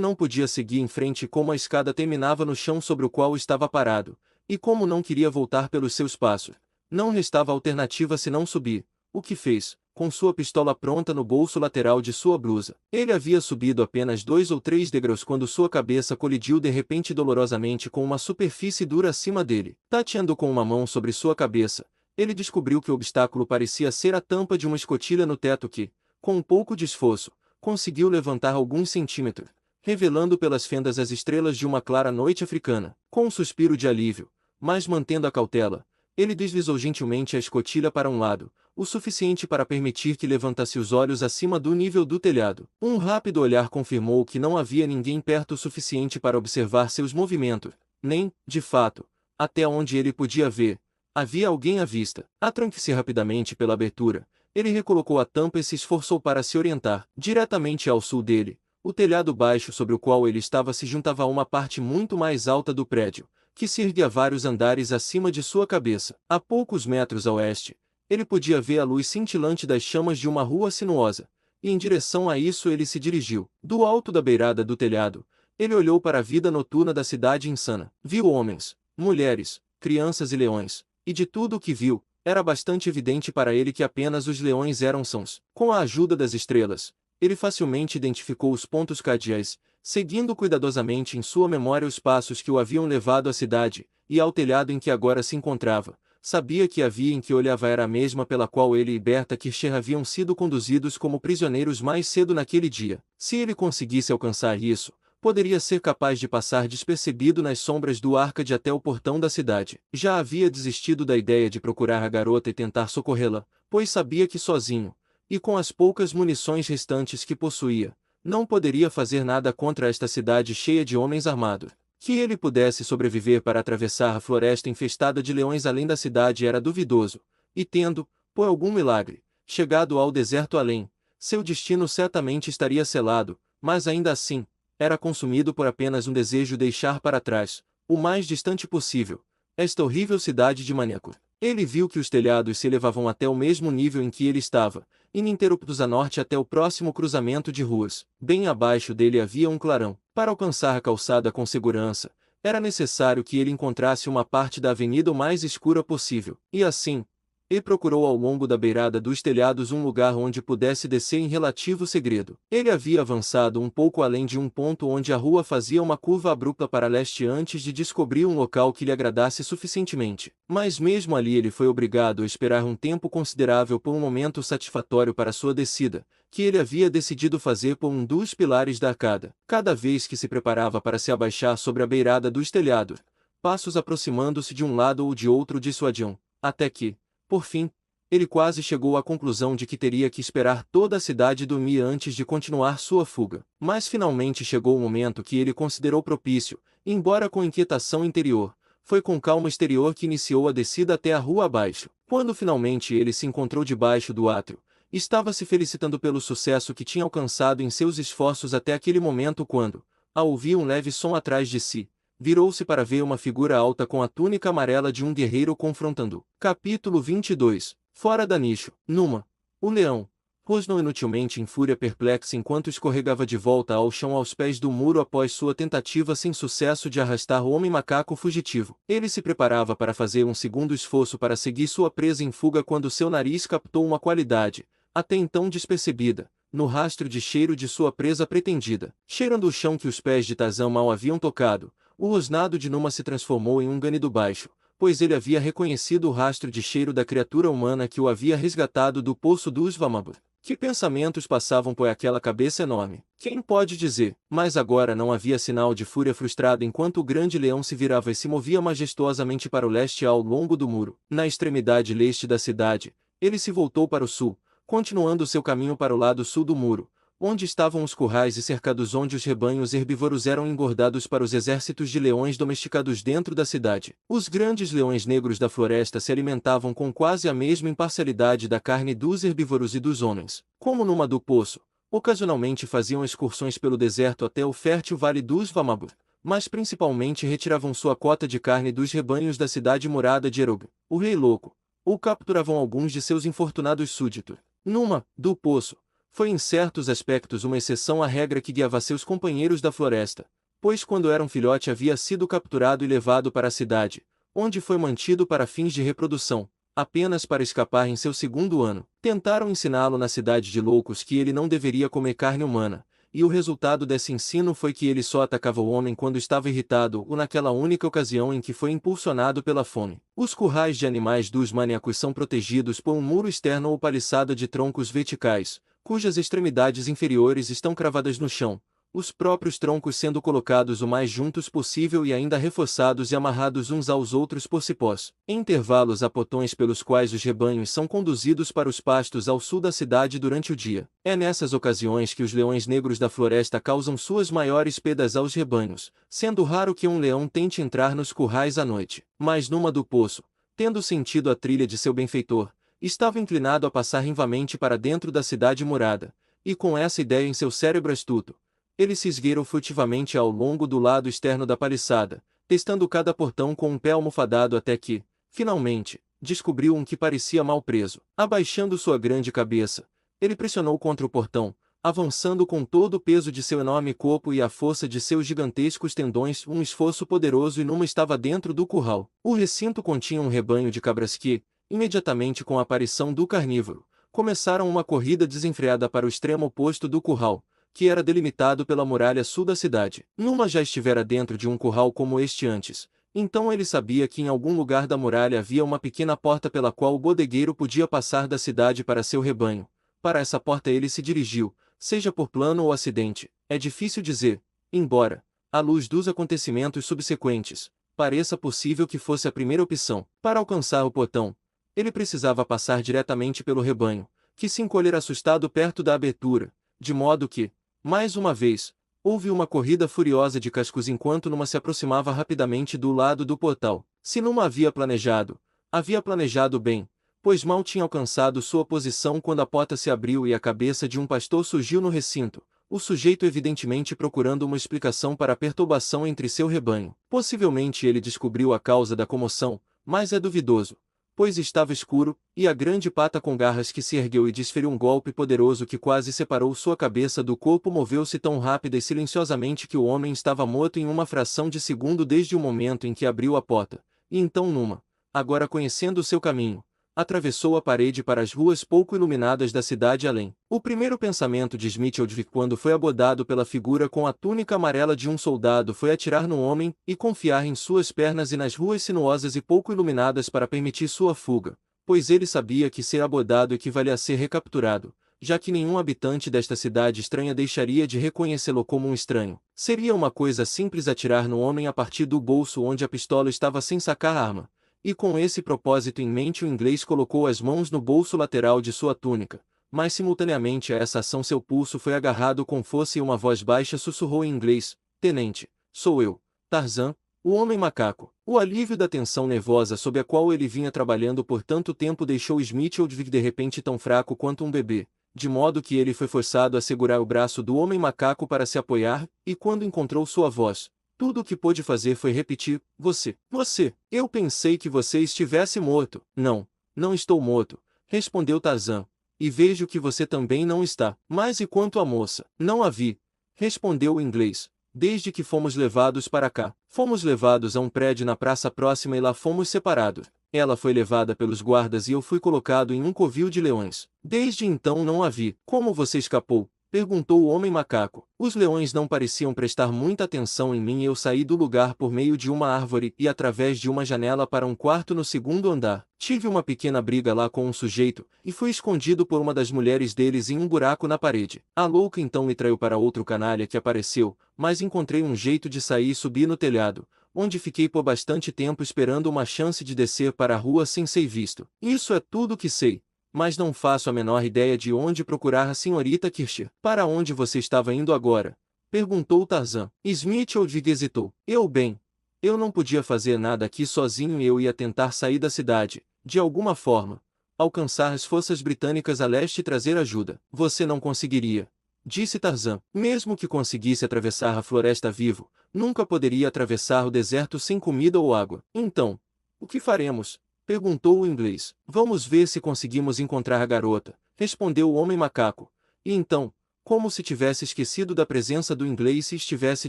não podia seguir em frente como a escada terminava no chão sobre o qual estava parado, e como não queria voltar pelos seus passos, não restava alternativa senão subir, o que fez, com sua pistola pronta no bolso lateral de sua blusa. Ele havia subido apenas 2 ou 3 degraus quando sua cabeça colidiu de repente dolorosamente com uma superfície dura acima dele. Tateando com uma mão sobre sua cabeça, ele descobriu que o obstáculo parecia ser a tampa de uma escotilha no teto que, com um pouco de esforço, conseguiu levantar alguns centímetros, revelando pelas fendas as estrelas de uma clara noite africana. Com um suspiro de alívio, mas mantendo a cautela, ele deslizou gentilmente a escotilha para um lado, o suficiente para permitir que levantasse os olhos acima do nível do telhado. Um rápido olhar confirmou que não havia ninguém perto o suficiente para observar seus movimentos, nem, de fato, até onde ele podia ver, havia alguém à vista. Atranque-se rapidamente pela abertura, ele recolocou a tampa e se esforçou para se orientar. Diretamente ao sul dele, o telhado baixo sobre o qual ele estava se juntava a uma parte muito mais alta do prédio, que se erguia vários andares acima de sua cabeça. A poucos metros a oeste, ele podia ver a luz cintilante das chamas de uma rua sinuosa, e em direção a isso ele se dirigiu. Do alto da beirada do telhado, ele olhou para a vida noturna da cidade insana. Viu homens, mulheres, crianças e leões, e de tudo o que viu, era bastante evidente para ele que apenas os leões eram sãos. Com a ajuda das estrelas, ele facilmente identificou os pontos cardeais, seguindo cuidadosamente em sua memória os passos que o haviam levado à cidade, e ao telhado em que agora se encontrava. Sabia que a via em que olhava era a mesma pela qual ele e Berta Kircher haviam sido conduzidos como prisioneiros mais cedo naquele dia. Se ele conseguisse alcançar isso, poderia ser capaz de passar despercebido nas sombras do Arcade até o portão da cidade. Já havia desistido da ideia de procurar a garota e tentar socorrê-la, pois sabia que sozinho, e com as poucas munições restantes que possuía, não poderia fazer nada contra esta cidade cheia de homens armados. Que ele pudesse sobreviver para atravessar a floresta infestada de leões além da cidade era duvidoso, e tendo, por algum milagre, chegado ao deserto além, seu destino certamente estaria selado, mas ainda assim, era consumido por apenas um desejo de deixar para trás, o mais distante possível, esta horrível cidade de maníaco. Ele viu que os telhados se elevavam até o mesmo nível em que ele estava, ininterruptos a norte até o próximo cruzamento de ruas. Bem abaixo dele havia um clarão. Para alcançar a calçada com segurança, era necessário que ele encontrasse uma parte da avenida o mais escura possível. E assim, ele procurou ao longo da beirada dos telhados um lugar onde pudesse descer em relativo segredo. Ele havia avançado um pouco além de um ponto onde a rua fazia uma curva abrupta para leste antes de descobrir um local que lhe agradasse suficientemente. Mas mesmo ali ele foi obrigado a esperar um tempo considerável por um momento satisfatório para sua descida, que ele havia decidido fazer por um dos pilares da arcada. Cada vez que se preparava para se abaixar sobre a beirada dos telhados, passos aproximando-se de um lado ou de outro dissuadiam, até que, por fim, ele quase chegou à conclusão de que teria que esperar toda a cidade dormir antes de continuar sua fuga. Mas finalmente chegou o momento que ele considerou propício, embora com inquietação interior. Foi com calma exterior que iniciou a descida até a rua abaixo. Quando finalmente ele se encontrou debaixo do átrio, estava se felicitando pelo sucesso que tinha alcançado em seus esforços até aquele momento quando, ao ouvir um leve som atrás de si, virou-se para ver uma figura alta com a túnica amarela de um guerreiro confrontando. Capítulo 22. Fora da nicho. Numa. O leão rosnou inutilmente em fúria perplexa enquanto escorregava de volta ao chão aos pés do muro após sua tentativa sem sucesso de arrastar o homem-macaco fugitivo. Ele se preparava para fazer um segundo esforço para seguir sua presa em fuga quando seu nariz captou uma qualidade, até então despercebida, no rastro de cheiro de sua presa pretendida. Cheirando o chão que os pés de Tarzan mal haviam tocado, o rosnado de Numa se transformou em um ganido baixo, pois ele havia reconhecido o rastro de cheiro da criatura humana que o havia resgatado do poço dos Vamabur. Que pensamentos passavam por aquela cabeça enorme? Quem pode dizer? Mas agora não havia sinal de fúria frustrada enquanto o grande leão se virava e se movia majestuosamente para o leste ao longo do muro. Na extremidade leste da cidade, ele se voltou para o sul, continuando seu caminho para o lado sul do muro, onde estavam os currais e cercados onde os rebanhos herbívoros eram engordados para os exércitos de leões domesticados dentro da cidade. Os grandes leões negros da floresta se alimentavam com quase a mesma imparcialidade da carne dos herbívoros e dos homens. Como numa do poço, ocasionalmente faziam excursões pelo deserto até o fértil vale dos Vamabur, mas principalmente retiravam sua cota de carne dos rebanhos da cidade murada de Erog, o Rei Louco, ou capturavam alguns de seus infortunados súditos. Numa do poço, foi em certos aspectos uma exceção à regra que guiava seus companheiros da floresta, pois quando era um filhote havia sido capturado e levado para a cidade, onde foi mantido para fins de reprodução, apenas para escapar em seu segundo ano. Tentaram ensiná-lo na cidade de loucos que ele não deveria comer carne humana, e o resultado desse ensino foi que ele só atacava o homem quando estava irritado ou naquela única ocasião em que foi impulsionado pela fome. Os currais de animais dos maníacos são protegidos por um muro externo ou paliçada de troncos verticais, cujas extremidades inferiores estão cravadas no chão, os próprios troncos sendo colocados o mais juntos possível e ainda reforçados e amarrados uns aos outros por cipós. Em intervalos há portões pelos quais os rebanhos são conduzidos para os pastos ao sul da cidade durante o dia. É nessas ocasiões que os leões negros da floresta causam suas maiores perdas aos rebanhos, sendo raro que um leão tente entrar nos currais à noite. Mas numa do poço, tendo sentido a trilha de seu benfeitor, estava inclinado a passar rivamente para dentro da cidade murada, e com essa ideia em seu cérebro astuto, ele se esgueirou furtivamente ao longo do lado externo da paliçada, testando cada portão com um pé almofadado até que, finalmente, descobriu um que parecia mal preso. Abaixando sua grande cabeça, ele pressionou contra o portão, avançando com todo o peso de seu enorme corpo e a força de seus gigantescos tendões, um esforço poderoso, e Numa estava dentro do curral. O recinto continha um rebanho de cabras que, imediatamente com a aparição do carnívoro, começaram uma corrida desenfreada para o extremo oposto do curral, que era delimitado pela muralha sul da cidade. Numa já estivera dentro de um curral como este antes, então ele sabia que em algum lugar da muralha havia uma pequena porta pela qual o bodegueiro podia passar da cidade para seu rebanho. Para essa porta ele se dirigiu, seja por plano ou acidente, é difícil dizer, embora, à luz dos acontecimentos subsequentes, pareça possível que fosse a primeira opção. Para alcançar o portão, ele precisava passar diretamente pelo rebanho, que se encolhera assustado perto da abertura, de modo que, mais uma vez, houve uma corrida furiosa de cascos enquanto Numa se aproximava rapidamente do lado do portal. Se Numa havia planejado bem, pois mal tinha alcançado sua posição quando a porta se abriu e a cabeça de um pastor surgiu no recinto, o sujeito evidentemente procurando uma explicação para a perturbação entre seu rebanho. Possivelmente ele descobriu a causa da comoção, mas é duvidoso, pois estava escuro, e a grande pata com garras que se ergueu e desferiu um golpe poderoso que quase separou sua cabeça do corpo moveu-se tão rápida e silenciosamente que o homem estava morto em uma fração de segundo desde o momento em que abriu a porta, e então Numa, agora conhecendo o seu caminho, atravessou a parede para as ruas pouco iluminadas da cidade além. O primeiro pensamento de Smithfield quando foi abordado pela figura com a túnica amarela de um soldado foi atirar no homem e confiar em suas pernas e nas ruas sinuosas e pouco iluminadas para permitir sua fuga, pois ele sabia que ser abordado equivalia a ser recapturado, já que nenhum habitante desta cidade estranha deixaria de reconhecê-lo como um estranho. Seria uma coisa simples atirar no homem a partir do bolso onde a pistola estava sem sacar a arma. E com esse propósito em mente o inglês colocou as mãos no bolso lateral de sua túnica, mas simultaneamente a essa ação seu pulso foi agarrado com força e uma voz baixa sussurrou em inglês: "Tenente, sou eu, Tarzan, o homem macaco." O alívio da tensão nervosa sob a qual ele vinha trabalhando por tanto tempo deixou Smithfield de repente tão fraco quanto um bebê, de modo que ele foi forçado a segurar o braço do homem macaco para se apoiar, e quando encontrou sua voz, tudo o que pôde fazer foi repetir: Você, eu pensei que você estivesse morto." "Não, não estou morto", respondeu Tarzan, "e vejo que você também não está." "Mas e quanto à moça?" "Não a vi", respondeu o inglês, "desde que fomos levados para cá. Fomos levados a um prédio na praça próxima e lá fomos separados. Ela foi levada pelos guardas e eu fui colocado em um covil de leões. Desde então não a vi." "Como você escapou?" perguntou o homem macaco. "Os leões não pareciam prestar muita atenção em mim e eu saí do lugar por meio de uma árvore e através de uma janela para um quarto no segundo andar. Tive uma pequena briga lá com um sujeito, e fui escondido por uma das mulheres deles em um buraco na parede. A louca então me traiu para outro canalha que apareceu, mas encontrei um jeito de sair e subir no telhado, onde fiquei por bastante tempo esperando uma chance de descer para a rua sem ser visto. Isso é tudo que sei. mas não faço a menor ideia de onde procurar a senhorita Kircher. Para onde você estava indo agora? Perguntou Tarzan. Smithfield hesitou. Eu não podia fazer nada aqui sozinho e eu ia tentar sair da cidade, de alguma forma, alcançar as forças britânicas a leste e trazer ajuda. Você não conseguiria, disse Tarzan. Mesmo que conseguisse atravessar a floresta vivo, nunca poderia atravessar o deserto sem comida ou água. Então, o que faremos? Perguntou o inglês. Vamos ver se conseguimos encontrar a garota, respondeu o homem macaco. E então, como se tivesse esquecido da presença do inglês e estivesse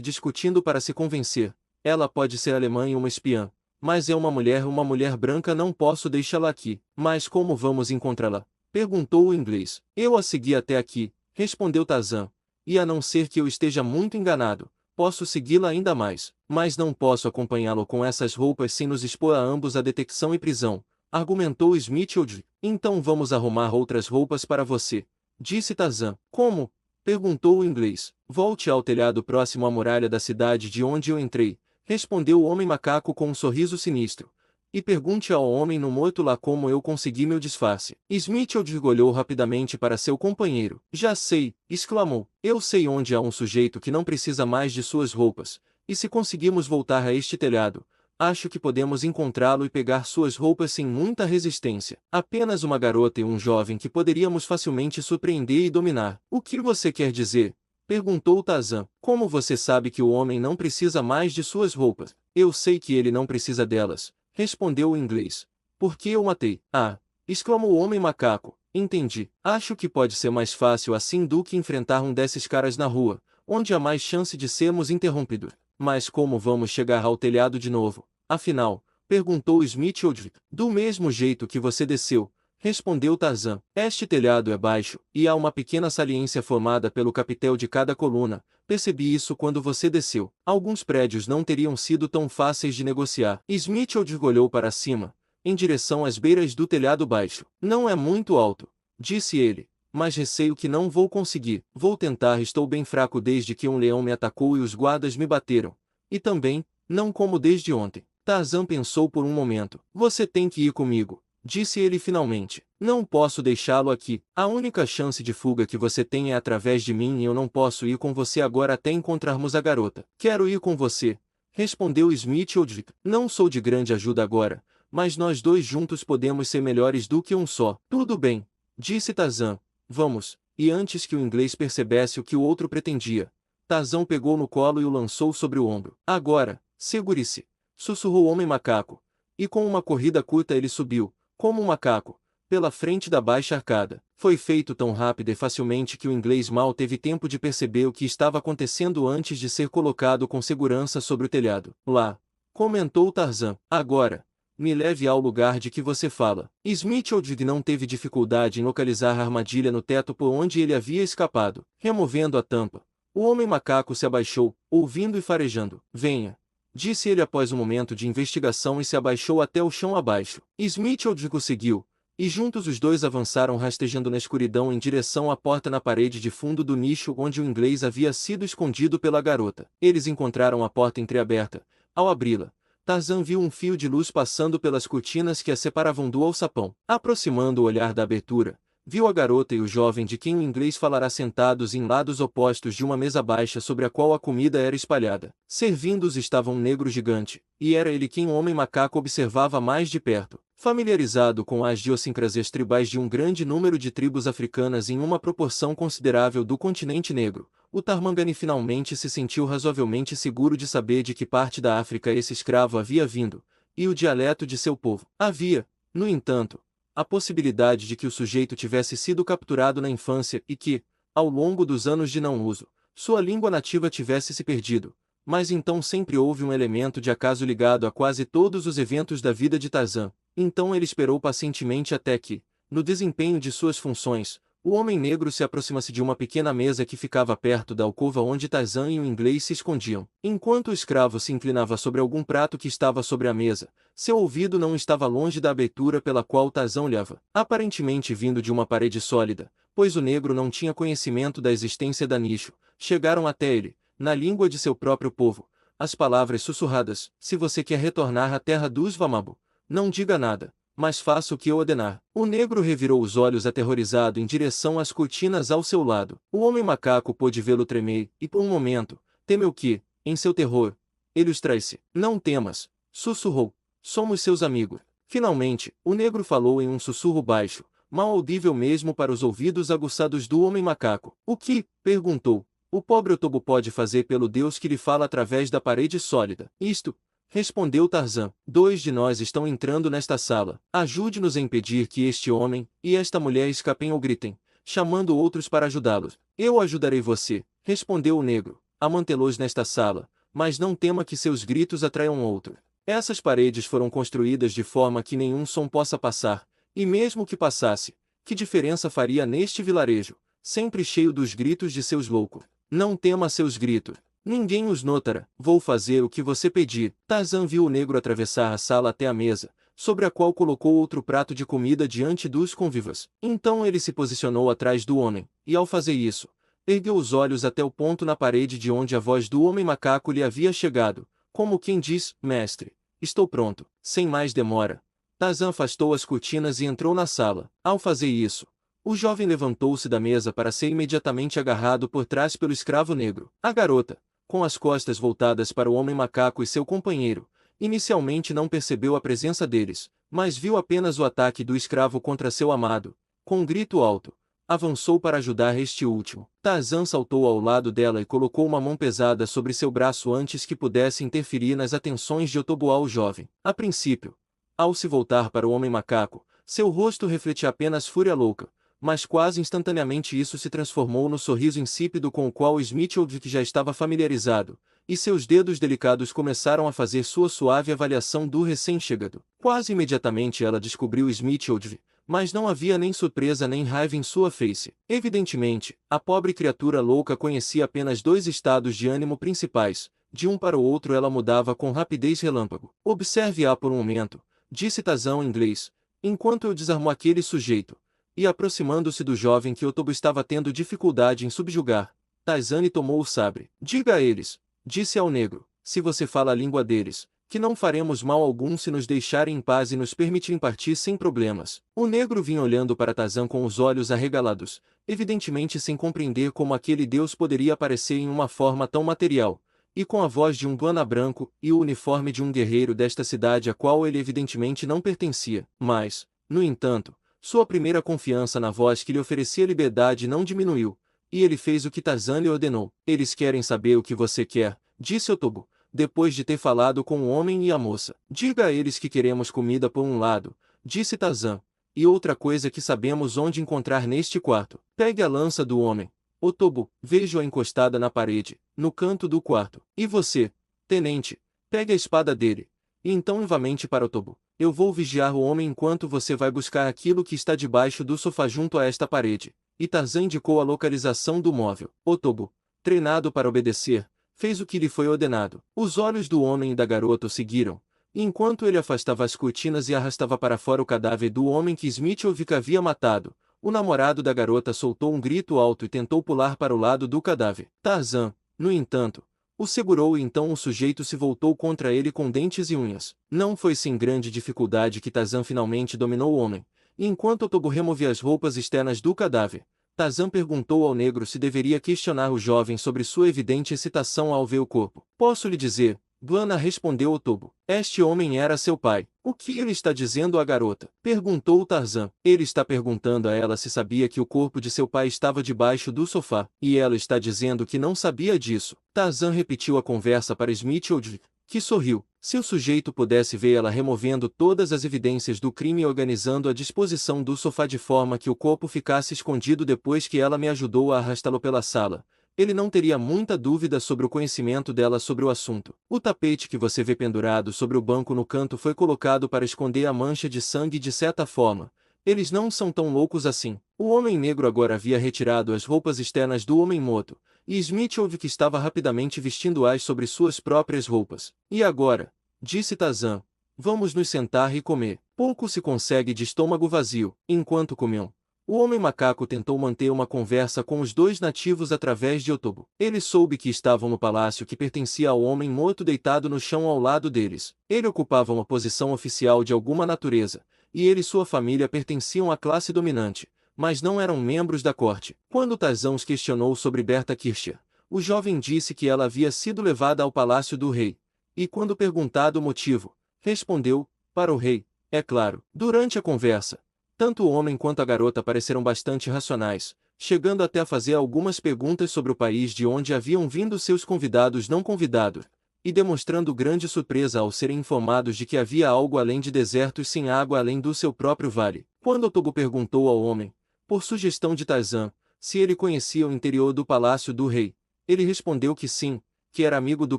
discutindo para se convencer. Ela pode ser alemã e uma espiã, mas é uma mulher branca, não posso deixá-la aqui. Mas como vamos encontrá-la? Perguntou o inglês. Eu a segui até aqui, respondeu Tarzan. E a não ser que eu esteja muito enganado, posso segui-la ainda mais, mas não posso acompanhá-lo com essas roupas sem nos expor a ambos à detecção e prisão, argumentou Smithfield. Então vamos arrumar outras roupas para você, disse Tarzan. Como? Perguntou o inglês. Volte ao telhado próximo à muralha da cidade de onde eu entrei, respondeu o homem macaco com um sorriso sinistro. E pergunte ao homem no morto lá como eu consegui meu disfarce. Smithfield olhou rapidamente para seu companheiro. Já sei, exclamou. Eu sei onde há um sujeito que não precisa mais de suas roupas. E se conseguirmos voltar a este telhado, acho que podemos encontrá-lo e pegar suas roupas sem muita resistência. Apenas uma garota e um jovem que poderíamos facilmente surpreender e dominar. O que você quer dizer? Perguntou Tarzan. Como você sabe que o homem não precisa mais de suas roupas? Eu sei que ele não precisa delas, respondeu o inglês. Porque eu matei. Ah! Exclamou o homem macaco. Entendi. Acho que pode ser mais fácil assim do que enfrentar um desses caras na rua, onde há mais chance de sermos interrompidos. Mas como vamos chegar ao telhado de novo? Afinal, perguntou Smithfield. Do mesmo jeito que você desceu, respondeu Tarzan. Este telhado é baixo, e há uma pequena saliência formada pelo capitel de cada coluna. Percebi isso quando você desceu. Alguns prédios não teriam sido tão fáceis de negociar. Smithfield olhou para cima, em direção às beiras do telhado baixo. Não é muito alto, disse ele, mas receio que não vou conseguir. Vou tentar, estou bem fraco desde que um leão me atacou e os guardas me bateram. E também, não como desde ontem. Tarzan pensou por um momento. Você tem que ir comigo, disse ele finalmente. Não posso deixá-lo aqui. A única chance de fuga que você tem é através de mim e eu não posso ir com você agora até encontrarmos a garota. Quero ir com você, respondeu Smithfield. Não sou de grande ajuda agora, mas nós dois juntos podemos ser melhores do que um só. Tudo bem, disse Tarzan. Vamos. E antes que o inglês percebesse o que o outro pretendia, Tarzan pegou no colo e o lançou sobre o ombro. Agora, segure-se, sussurrou o homem macaco. E com uma corrida curta ele subiu, como um macaco, pela frente da baixa arcada. Foi feito tão rápido e facilmente que o inglês mal teve tempo de perceber o que estava acontecendo antes de ser colocado com segurança sobre o telhado. Lá, comentou Tarzan. Agora, me leve ao lugar de que você fala. Smithfield não teve dificuldade em localizar a armadilha no teto por onde ele havia escapado. Removendo a tampa, o homem macaco se abaixou, ouvindo e farejando. Venha, disse ele após um momento de investigação e se abaixou até o chão abaixo. Smithfield conseguiu, e juntos os dois avançaram rastejando na escuridão em direção à porta na parede de fundo do nicho onde o inglês havia sido escondido pela garota. Eles encontraram a porta entreaberta. Ao abri-la, Tarzan viu um fio de luz passando pelas cortinas que a separavam do alçapão. Aproximando o olhar da abertura, viu a garota e o jovem de quem o inglês falará sentados em lados opostos de uma mesa baixa sobre a qual a comida era espalhada. Servindo-os estava um negro gigante, e era ele quem o homem macaco observava mais de perto. Familiarizado com as idiosincrasias tribais de um grande número de tribos africanas em uma proporção considerável do continente negro, o Tarmangani finalmente se sentiu razoavelmente seguro de saber de que parte da África esse escravo havia vindo, e o dialeto de seu povo. Havia, no entanto, a possibilidade de que o sujeito tivesse sido capturado na infância e que, ao longo dos anos de não uso, sua língua nativa tivesse se perdido. Mas então sempre houve um elemento de acaso ligado a quase todos os eventos da vida de Tarzan. Então ele esperou pacientemente até que, no desempenho de suas funções, o homem negro se aproximasse de uma pequena mesa que ficava perto da alcova onde Tarzan e o inglês se escondiam. Enquanto o escravo se inclinava sobre algum prato que estava sobre a mesa, seu ouvido não estava longe da abertura pela qual Tarzan olhava, aparentemente vindo de uma parede sólida, pois o negro não tinha conhecimento da existência da nicho. Chegaram até ele, na língua de seu próprio povo, as palavras sussurradas: se você quer retornar à terra dos Vamabu, não diga nada, mas faça o que eu ordenar. O negro revirou os olhos aterrorizado em direção às cortinas ao seu lado. O homem macaco pôde vê-lo tremer, e por um momento, temeu que, em seu terror, ele os traísse. Não temas, sussurrou. Somos seus amigos. Finalmente, o negro falou em um sussurro baixo, mal audível mesmo para os ouvidos aguçados do homem macaco. O que? Perguntou. O pobre Otobo pode fazer pelo Deus que lhe fala através da parede sólida. Isto, respondeu Tarzan. 2 de nós estão entrando nesta sala. Ajude-nos a impedir que este homem e esta mulher escapem ou gritem, chamando outros para ajudá-los. Eu ajudarei você, respondeu o negro, a mantê-los nesta sala, mas não tema que seus gritos atraiam outro. Essas paredes foram construídas de forma que nenhum som possa passar, e mesmo que passasse, que diferença faria neste vilarejo, sempre cheio dos gritos de seus loucos? Não tema seus gritos. Ninguém os notará. Vou fazer o que você pedir. Tarzan viu o negro atravessar a sala até a mesa, sobre a qual colocou outro prato de comida diante dos convivas. Então ele se posicionou atrás do homem, e ao fazer isso, ergueu os olhos até o ponto na parede de onde a voz do homem macaco lhe havia chegado, como quem diz, mestre, estou pronto. Sem mais demora, Tarzan afastou as cortinas e entrou na sala. Ao fazer isso, o jovem levantou-se da mesa para ser imediatamente agarrado por trás pelo escravo negro. A garota, com as costas voltadas para o homem macaco e seu companheiro, inicialmente não percebeu a presença deles, mas viu apenas o ataque do escravo contra seu amado. Com um grito alto, avançou para ajudar este último. Tarzan saltou ao lado dela e colocou uma mão pesada sobre seu braço antes que pudesse interferir nas atenções de Otobo ao jovem. A princípio, ao se voltar para o homem macaco, seu rosto refletia apenas fúria louca, mas quase instantaneamente isso se transformou no sorriso insípido com o qual Smithfield já estava familiarizado, e seus dedos delicados começaram a fazer sua suave avaliação do recém-chegado. Quase imediatamente ela descobriu Smithfield, mas não havia nem surpresa nem raiva em sua face. Evidentemente, a pobre criatura louca conhecia apenas 2 estados de ânimo principais, de um para o outro ela mudava com rapidez relâmpago. Observe-a por um momento, disse Tarzan em inglês, enquanto eu desarmo aquele sujeito. E aproximando-se do jovem que Otobo estava tendo dificuldade em subjugar, Tarzan tomou o sabre. Diga a eles, disse ao negro, se você fala a língua deles, que não faremos mal algum se nos deixarem em paz e nos permitirem partir sem problemas. O negro vinha olhando para Tarzan com os olhos arregalados, evidentemente sem compreender como aquele deus poderia aparecer em uma forma tão material, e com a voz de um guana branco e o uniforme de um guerreiro desta cidade a qual ele evidentemente não pertencia. Mas, no entanto, sua primeira confiança na voz que lhe oferecia liberdade não diminuiu, e ele fez o que Tarzan lhe ordenou. Eles querem saber o que você quer, disse Otobo, depois de ter falado com o homem e a moça. Diga a eles que queremos comida por um lado, disse Tarzan, e outra coisa que sabemos onde encontrar neste quarto. Pegue a lança do homem. Otobo, vejo-a encostada na parede, no canto do quarto. E você, tenente, pegue a espada dele. E então novamente para Otobo. Eu vou vigiar o homem enquanto você vai buscar aquilo que está debaixo do sofá junto a esta parede. E Tarzan indicou a localização do móvel. Otobo, treinado para obedecer, fez o que lhe foi ordenado. Os olhos do homem e da garota o seguiram, e enquanto ele afastava as cortinas e arrastava para fora o cadáver do homem que Smithfield havia matado, o namorado da garota soltou um grito alto e tentou pular para o lado do cadáver. Tarzan, no entanto, o segurou e então o sujeito se voltou contra ele com dentes e unhas. Não foi sem grande dificuldade que Tarzan finalmente dominou o homem, e enquanto Otobo removia as roupas externas do cadáver, Tarzan perguntou ao negro se deveria questionar o jovem sobre sua evidente excitação ao ver o corpo. Posso lhe dizer, Guana, respondeu Otobo. Este homem era seu pai. O que ele está dizendo à garota? Perguntou Tarzan. Ele está perguntando a ela se sabia que o corpo de seu pai estava debaixo do sofá, e ela está dizendo que não sabia disso. Tarzan repetiu a conversa para Smithfield, que sorriu. Se o sujeito pudesse ver ela removendo todas as evidências do crime e organizando a disposição do sofá de forma que o corpo ficasse escondido depois que ela me ajudou a arrastá-lo pela sala, ele não teria muita dúvida sobre o conhecimento dela sobre o assunto. O tapete que você vê pendurado sobre o banco no canto foi colocado para esconder a mancha de sangue de certa forma. Eles não são tão loucos assim. O homem negro agora havia retirado as roupas externas do homem morto, e Smith ouve que estava rapidamente vestindo-as sobre suas próprias roupas. E agora, disse Tarzan, vamos nos sentar e comer. Pouco se consegue de estômago vazio. Enquanto comiam, o homem macaco tentou manter uma conversa com os 2 nativos através de Otobo. Ele soube que estavam no palácio que pertencia ao homem morto deitado no chão ao lado deles. Ele ocupava uma posição oficial de alguma natureza, e ele e sua família pertenciam à classe dominante, mas não eram membros da corte. Quando Tarzan os questionou sobre Berta Kircher, o jovem disse que ela havia sido levada ao palácio do rei, e quando perguntado o motivo, respondeu, para o rei, é claro. Durante a conversa, tanto o homem quanto a garota pareceram bastante racionais, chegando até a fazer algumas perguntas sobre o país de onde haviam vindo seus convidados não convidados, e demonstrando grande surpresa ao serem informados de que havia algo além de desertos sem água além do seu próprio vale. Quando Otobo perguntou ao homem, por sugestão de Tarzan, se ele conhecia o interior do palácio do rei, ele respondeu que sim, que era amigo do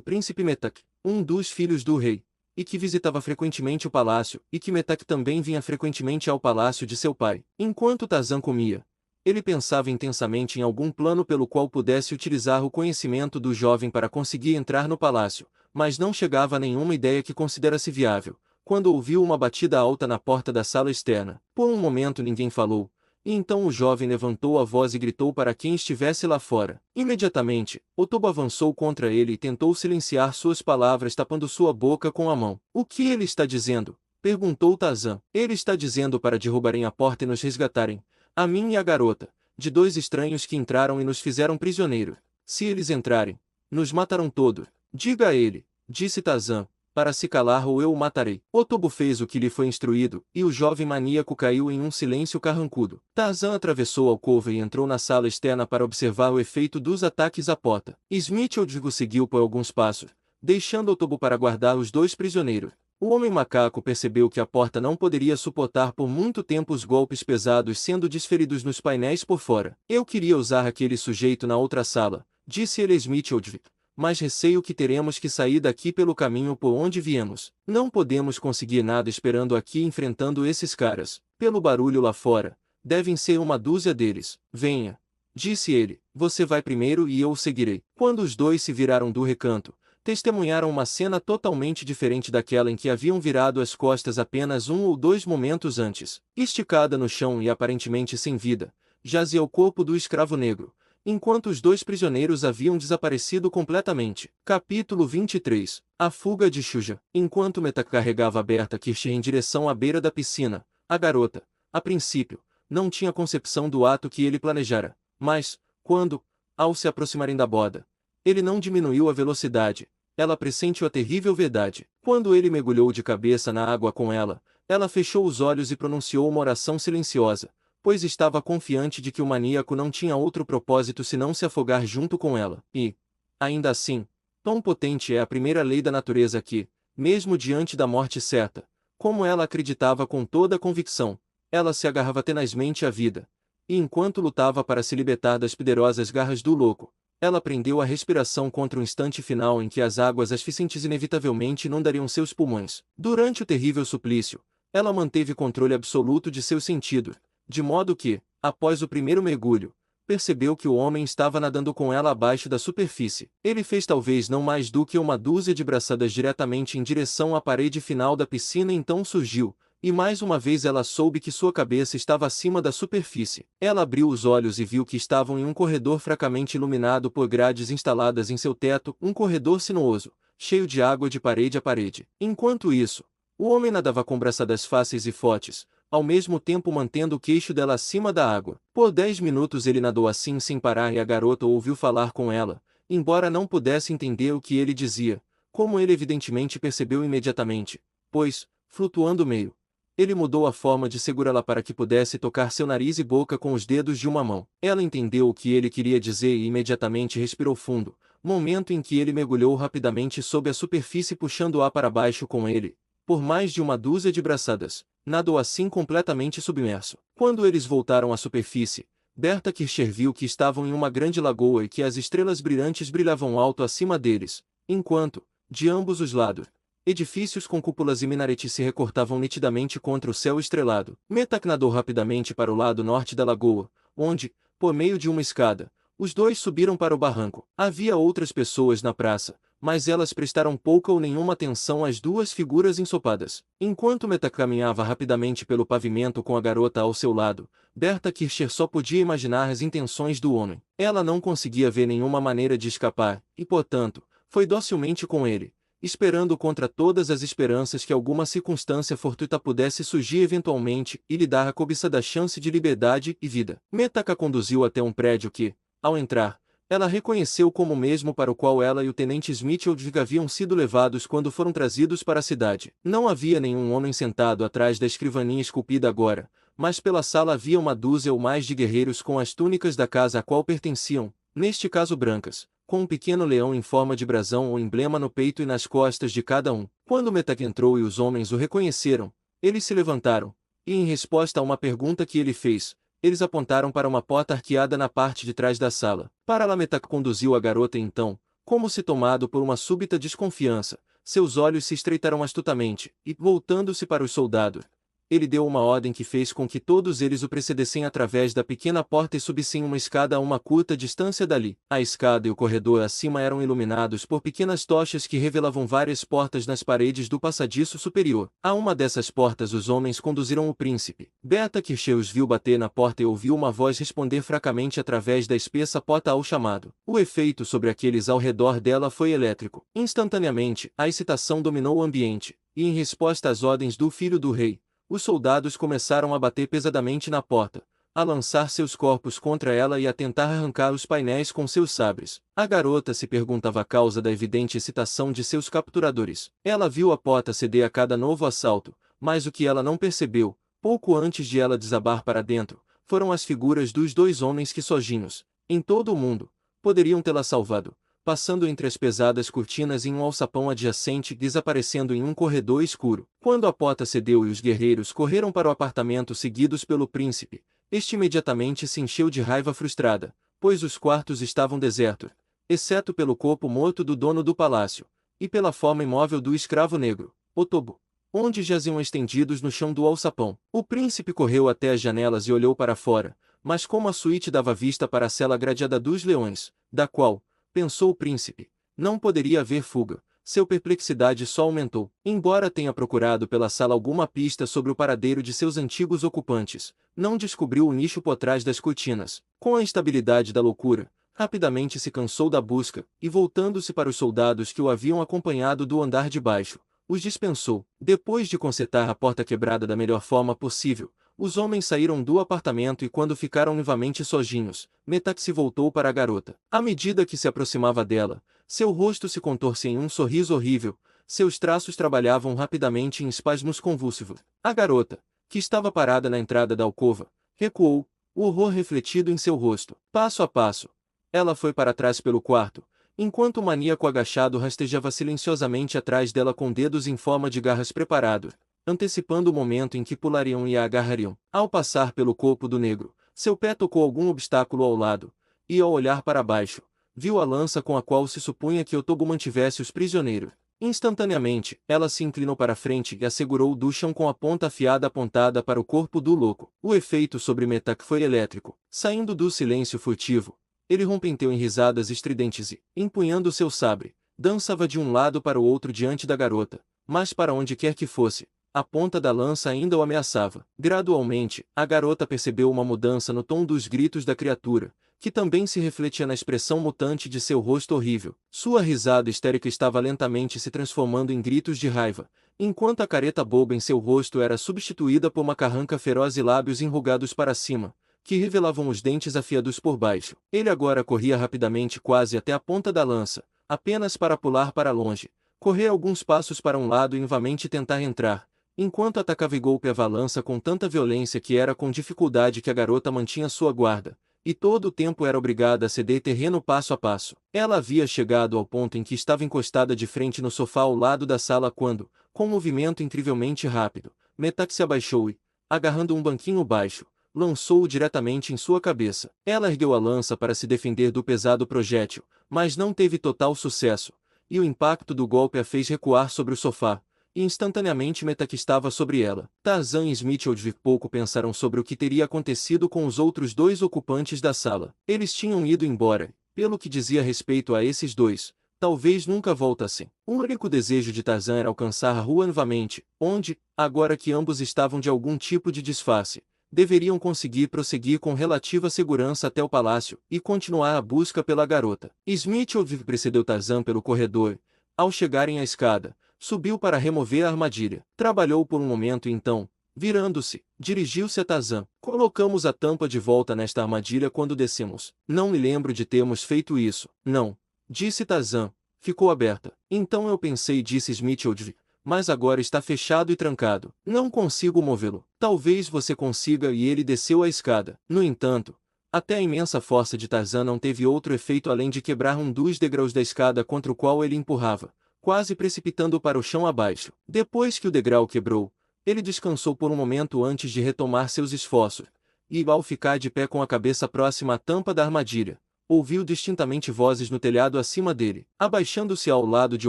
príncipe Metak, um dos filhos do rei, e que visitava frequentemente o palácio, e que Metak também vinha frequentemente ao palácio de seu pai. Enquanto Tarzan comia, ele pensava intensamente em algum plano pelo qual pudesse utilizar o conhecimento do jovem para conseguir entrar no palácio, mas não chegava a nenhuma ideia que considerasse viável, quando ouviu uma batida alta na porta da sala externa. Por um momento ninguém falou, e então o jovem levantou a voz e gritou para quem estivesse lá fora. Imediatamente, Otobo avançou contra ele e tentou silenciar suas palavras tapando sua boca com a mão. O que ele está dizendo? Perguntou Tarzan. Ele está dizendo para derrubarem a porta e nos resgatarem, a mim e a garota, de dois estranhos que entraram e nos fizeram prisioneiros. Se eles entrarem, nos matarão todos. Diga a ele, disse Tarzan, para se calar ou eu o matarei. Otobo fez o que lhe foi instruído, e o jovem maníaco caiu em um silêncio carrancudo. Tarzan atravessou a alcova e entrou na sala externa para observar o efeito dos ataques à porta. Smithfield seguiu por alguns passos, deixando Otobo para guardar os dois prisioneiros. O homem macaco percebeu que a porta não poderia suportar por muito tempo os golpes pesados sendo desferidos nos painéis por fora. Eu queria usar aquele sujeito na outra sala, disse ele a Smithfield, mas receio que teremos que sair daqui pelo caminho por onde viemos. Não podemos conseguir nada esperando aqui enfrentando esses caras. Pelo barulho lá fora, devem ser uma dúzia deles. Venha, disse ele, você vai primeiro e eu o seguirei. Quando os dois se viraram do recanto, testemunharam uma cena totalmente diferente daquela em que haviam virado as costas apenas 1 ou 2 momentos antes. Esticada no chão e aparentemente sem vida, jazia o corpo do escravo negro, enquanto os dois prisioneiros haviam desaparecido completamente. Capítulo 23. A fuga de Shuja. Enquanto Metak carregava Berta Kircher em direção à beira da piscina, a garota, a princípio, não tinha concepção do ato que ele planejara, mas, quando, ao se aproximarem da borda, ele não diminuiu a velocidade, ela pressentiu a terrível verdade. Quando ele mergulhou de cabeça na água com ela, ela fechou os olhos e pronunciou uma oração silenciosa, pois estava confiante de que o maníaco não tinha outro propósito senão se afogar junto com ela. E, ainda assim, tão potente é a primeira lei da natureza que, mesmo diante da morte certa, como ela acreditava com toda a convicção, ela se agarrava tenazmente à vida, e enquanto lutava para se libertar das poderosas garras do louco, ela prendeu a respiração contra o instante final em que as águas asfixiantes inevitavelmente inundariam seus pulmões. Durante o terrível suplício, ela manteve controle absoluto de seus sentidos, de modo que, após o primeiro mergulho, percebeu que o homem estava nadando com ela abaixo da superfície. Ele fez talvez não mais do que uma dúzia de braçadas diretamente em direção à parede final da piscina e então surgiu, e mais uma vez ela soube que sua cabeça estava acima da superfície. Ela abriu os olhos e viu que estavam em um corredor fracamente iluminado por grades instaladas em seu teto, um corredor sinuoso, cheio de água de parede a parede. Enquanto isso, o homem nadava com braçadas fáceis e fortes, ao mesmo tempo mantendo o queixo dela acima da água. Por 10 minutos ele nadou assim sem parar e a garota ouviu falar com ela, embora não pudesse entender o que ele dizia, como ele evidentemente percebeu imediatamente, pois, flutuando meio, ele mudou a forma de segurá-la para que pudesse tocar seu nariz e boca com os dedos de uma mão. Ela entendeu o que ele queria dizer e imediatamente respirou fundo, momento em que ele mergulhou rapidamente sob a superfície puxando-a para baixo com ele, por mais de uma dúzia de braçadas, nadou assim completamente submerso. Quando eles voltaram à superfície, Berta Kircher viu que estavam em uma grande lagoa e que as estrelas brilhantes brilhavam alto acima deles, enquanto, de ambos os lados, edifícios com cúpulas e minaretes se recortavam nitidamente contra o céu estrelado. Metak nadou rapidamente para o lado norte da lagoa, onde, por meio de uma escada, os dois subiram para o barranco. Havia outras pessoas na praça, mas elas prestaram pouca ou nenhuma atenção às duas figuras ensopadas. Enquanto Metak caminhava rapidamente pelo pavimento com a garota ao seu lado, Berta Kircher só podia imaginar as intenções do homem. Ela não conseguia ver nenhuma maneira de escapar, e portanto, foi docilmente com ele, esperando contra todas as esperanças que alguma circunstância fortuita pudesse surgir eventualmente e lhe dar a cobiçada chance de liberdade e vida. Metaka conduziu até um prédio que, ao entrar, ela reconheceu como o mesmo para o qual ela e o tenente Smithfield haviam sido levados quando foram trazidos para a cidade. Não havia nenhum homem sentado atrás da escrivaninha esculpida agora, mas pela sala havia uma dúzia ou mais de guerreiros com as túnicas da casa a qual pertenciam, neste caso brancas, com um pequeno leão em forma de brasão ou emblema no peito e nas costas de cada um. Quando Metaka entrou e os homens o reconheceram, eles se levantaram, e em resposta a uma pergunta que ele fez, eles apontaram para uma porta arqueada na parte de trás da sala. Para lá Metaka conduziu a garota e então, como se tomado por uma súbita desconfiança, seus olhos se estreitaram astutamente, e, voltando-se para os soldados, ele deu uma ordem que fez com que todos eles o precedessem através da pequena porta e subissem uma escada a uma curta distância dali. A escada e o corredor acima eram iluminados por pequenas tochas que revelavam várias portas nas paredes do passadiço superior. A uma dessas portas os homens conduziram o príncipe. Berta Kircher os viu bater na porta e ouviu uma voz responder fracamente através da espessa porta ao chamado. O efeito sobre aqueles ao redor dela foi elétrico. Instantaneamente, a excitação dominou o ambiente, e em resposta às ordens do filho do rei, os soldados começaram a bater pesadamente na porta, a lançar seus corpos contra ela e a tentar arrancar os painéis com seus sabres. A garota se perguntava a causa da evidente excitação de seus capturadores. Ela viu a porta ceder a cada novo assalto, mas o que ela não percebeu, pouco antes de ela desabar para dentro, foram as figuras dos dois homens que sozinhos, em todo o mundo, poderiam tê-la salvado, passando entre as pesadas cortinas em um alçapão adjacente e desaparecendo em um corredor escuro. Quando a porta cedeu e os guerreiros correram para o apartamento seguidos pelo príncipe, este imediatamente se encheu de raiva frustrada, pois os quartos estavam desertos, exceto pelo corpo morto do dono do palácio, e pela forma imóvel do escravo negro, Otobo, onde jaziam estendidos no chão do alçapão. O príncipe correu até as janelas e olhou para fora, mas como a suíte dava vista para a cela gradeada dos leões, da qual, pensou o príncipe, não poderia haver fuga, sua perplexidade só aumentou. Embora tenha procurado pela sala alguma pista sobre o paradeiro de seus antigos ocupantes, não descobriu o nicho por trás das cortinas. Com a instabilidade da loucura, rapidamente se cansou da busca, e voltando-se para os soldados que o haviam acompanhado do andar de baixo, os dispensou. Depois de consertar a porta quebrada da melhor forma possível, os homens saíram do apartamento e quando ficaram novamente sozinhos, Metaka se voltou para a garota. À medida que se aproximava dela, seu rosto se contorcia em um sorriso horrível, seus traços trabalhavam rapidamente em espasmos convulsivos. A garota, que estava parada na entrada da alcova, recuou, o horror refletido em seu rosto. Passo a passo, ela foi para trás pelo quarto, enquanto o maníaco agachado rastejava silenciosamente atrás dela com dedos em forma de garras preparados, antecipando o momento em que pulariam e a agarrariam. Ao passar pelo corpo do negro, seu pé tocou algum obstáculo ao lado, e ao olhar para baixo, viu a lança com a qual se supunha que Otobo mantivesse os prisioneiros. Instantaneamente, ela se inclinou para a frente e a segurou do chão com a ponta afiada apontada para o corpo do louco. O efeito sobre Metaka foi elétrico. Saindo do silêncio furtivo, ele rompeu em risadas estridentes e, empunhando seu sabre, dançava de um lado para o outro diante da garota, mas para onde quer que fosse, a ponta da lança ainda o ameaçava. Gradualmente, a garota percebeu uma mudança no tom dos gritos da criatura, que também se refletia na expressão mutante de seu rosto horrível. Sua risada histérica estava lentamente se transformando em gritos de raiva, enquanto a careta boba em seu rosto era substituída por uma carranca feroz e lábios enrugados para cima, que revelavam os dentes afiados por baixo. Ele agora corria rapidamente quase até a ponta da lança, apenas para pular para longe, correr alguns passos para um lado e novamente tentar entrar, enquanto atacava e golpeava a lança com tanta violência que era com dificuldade que a garota mantinha sua guarda, e todo o tempo era obrigada a ceder terreno passo a passo. Ela havia chegado ao ponto em que estava encostada de frente no sofá ao lado da sala quando, com um movimento incrivelmente rápido, Metaka se abaixou e, agarrando um banquinho baixo, lançou-o diretamente em sua cabeça. Ela ergueu a lança para se defender do pesado projétil, mas não teve total sucesso, e o impacto do golpe a fez recuar sobre o sofá, e instantaneamente Metaka estava sobre ela. Tarzan e Smithfield pouco pensaram sobre o que teria acontecido com os outros dois ocupantes da sala. Eles tinham ido embora, pelo que dizia respeito a esses dois, talvez nunca voltassem. O único desejo de Tarzan era alcançar a rua novamente, onde, agora que ambos estavam de algum tipo de disfarce, deveriam conseguir prosseguir com relativa segurança até o palácio e continuar a busca pela garota. Smithfield precedeu Tarzan pelo corredor, Ao chegarem à escada, subiu para remover a armadilha. Trabalhou por um momento e então, virando-se, dirigiu-se a Tarzan. Colocamos a tampa de volta nesta armadilha quando descemos. Não me lembro de termos feito isso. Não, disse Tarzan. Ficou aberta. Então eu pensei, disse Smithfield, mas agora está fechado e trancado. Não consigo movê-lo. Talvez você consiga, e ele desceu a escada. No entanto, até a imensa força de Tarzan não teve outro efeito além de quebrar um dos degraus da escada contra o qual ele empurrava, quase precipitando-o para o chão abaixo. Depois que o degrau quebrou, ele descansou por um momento antes de retomar seus esforços, e ao ficar de pé com a cabeça próxima à tampa da armadilha, ouviu distintamente vozes no telhado acima dele. Abaixando-se ao lado de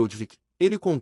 Oldvik, ele contou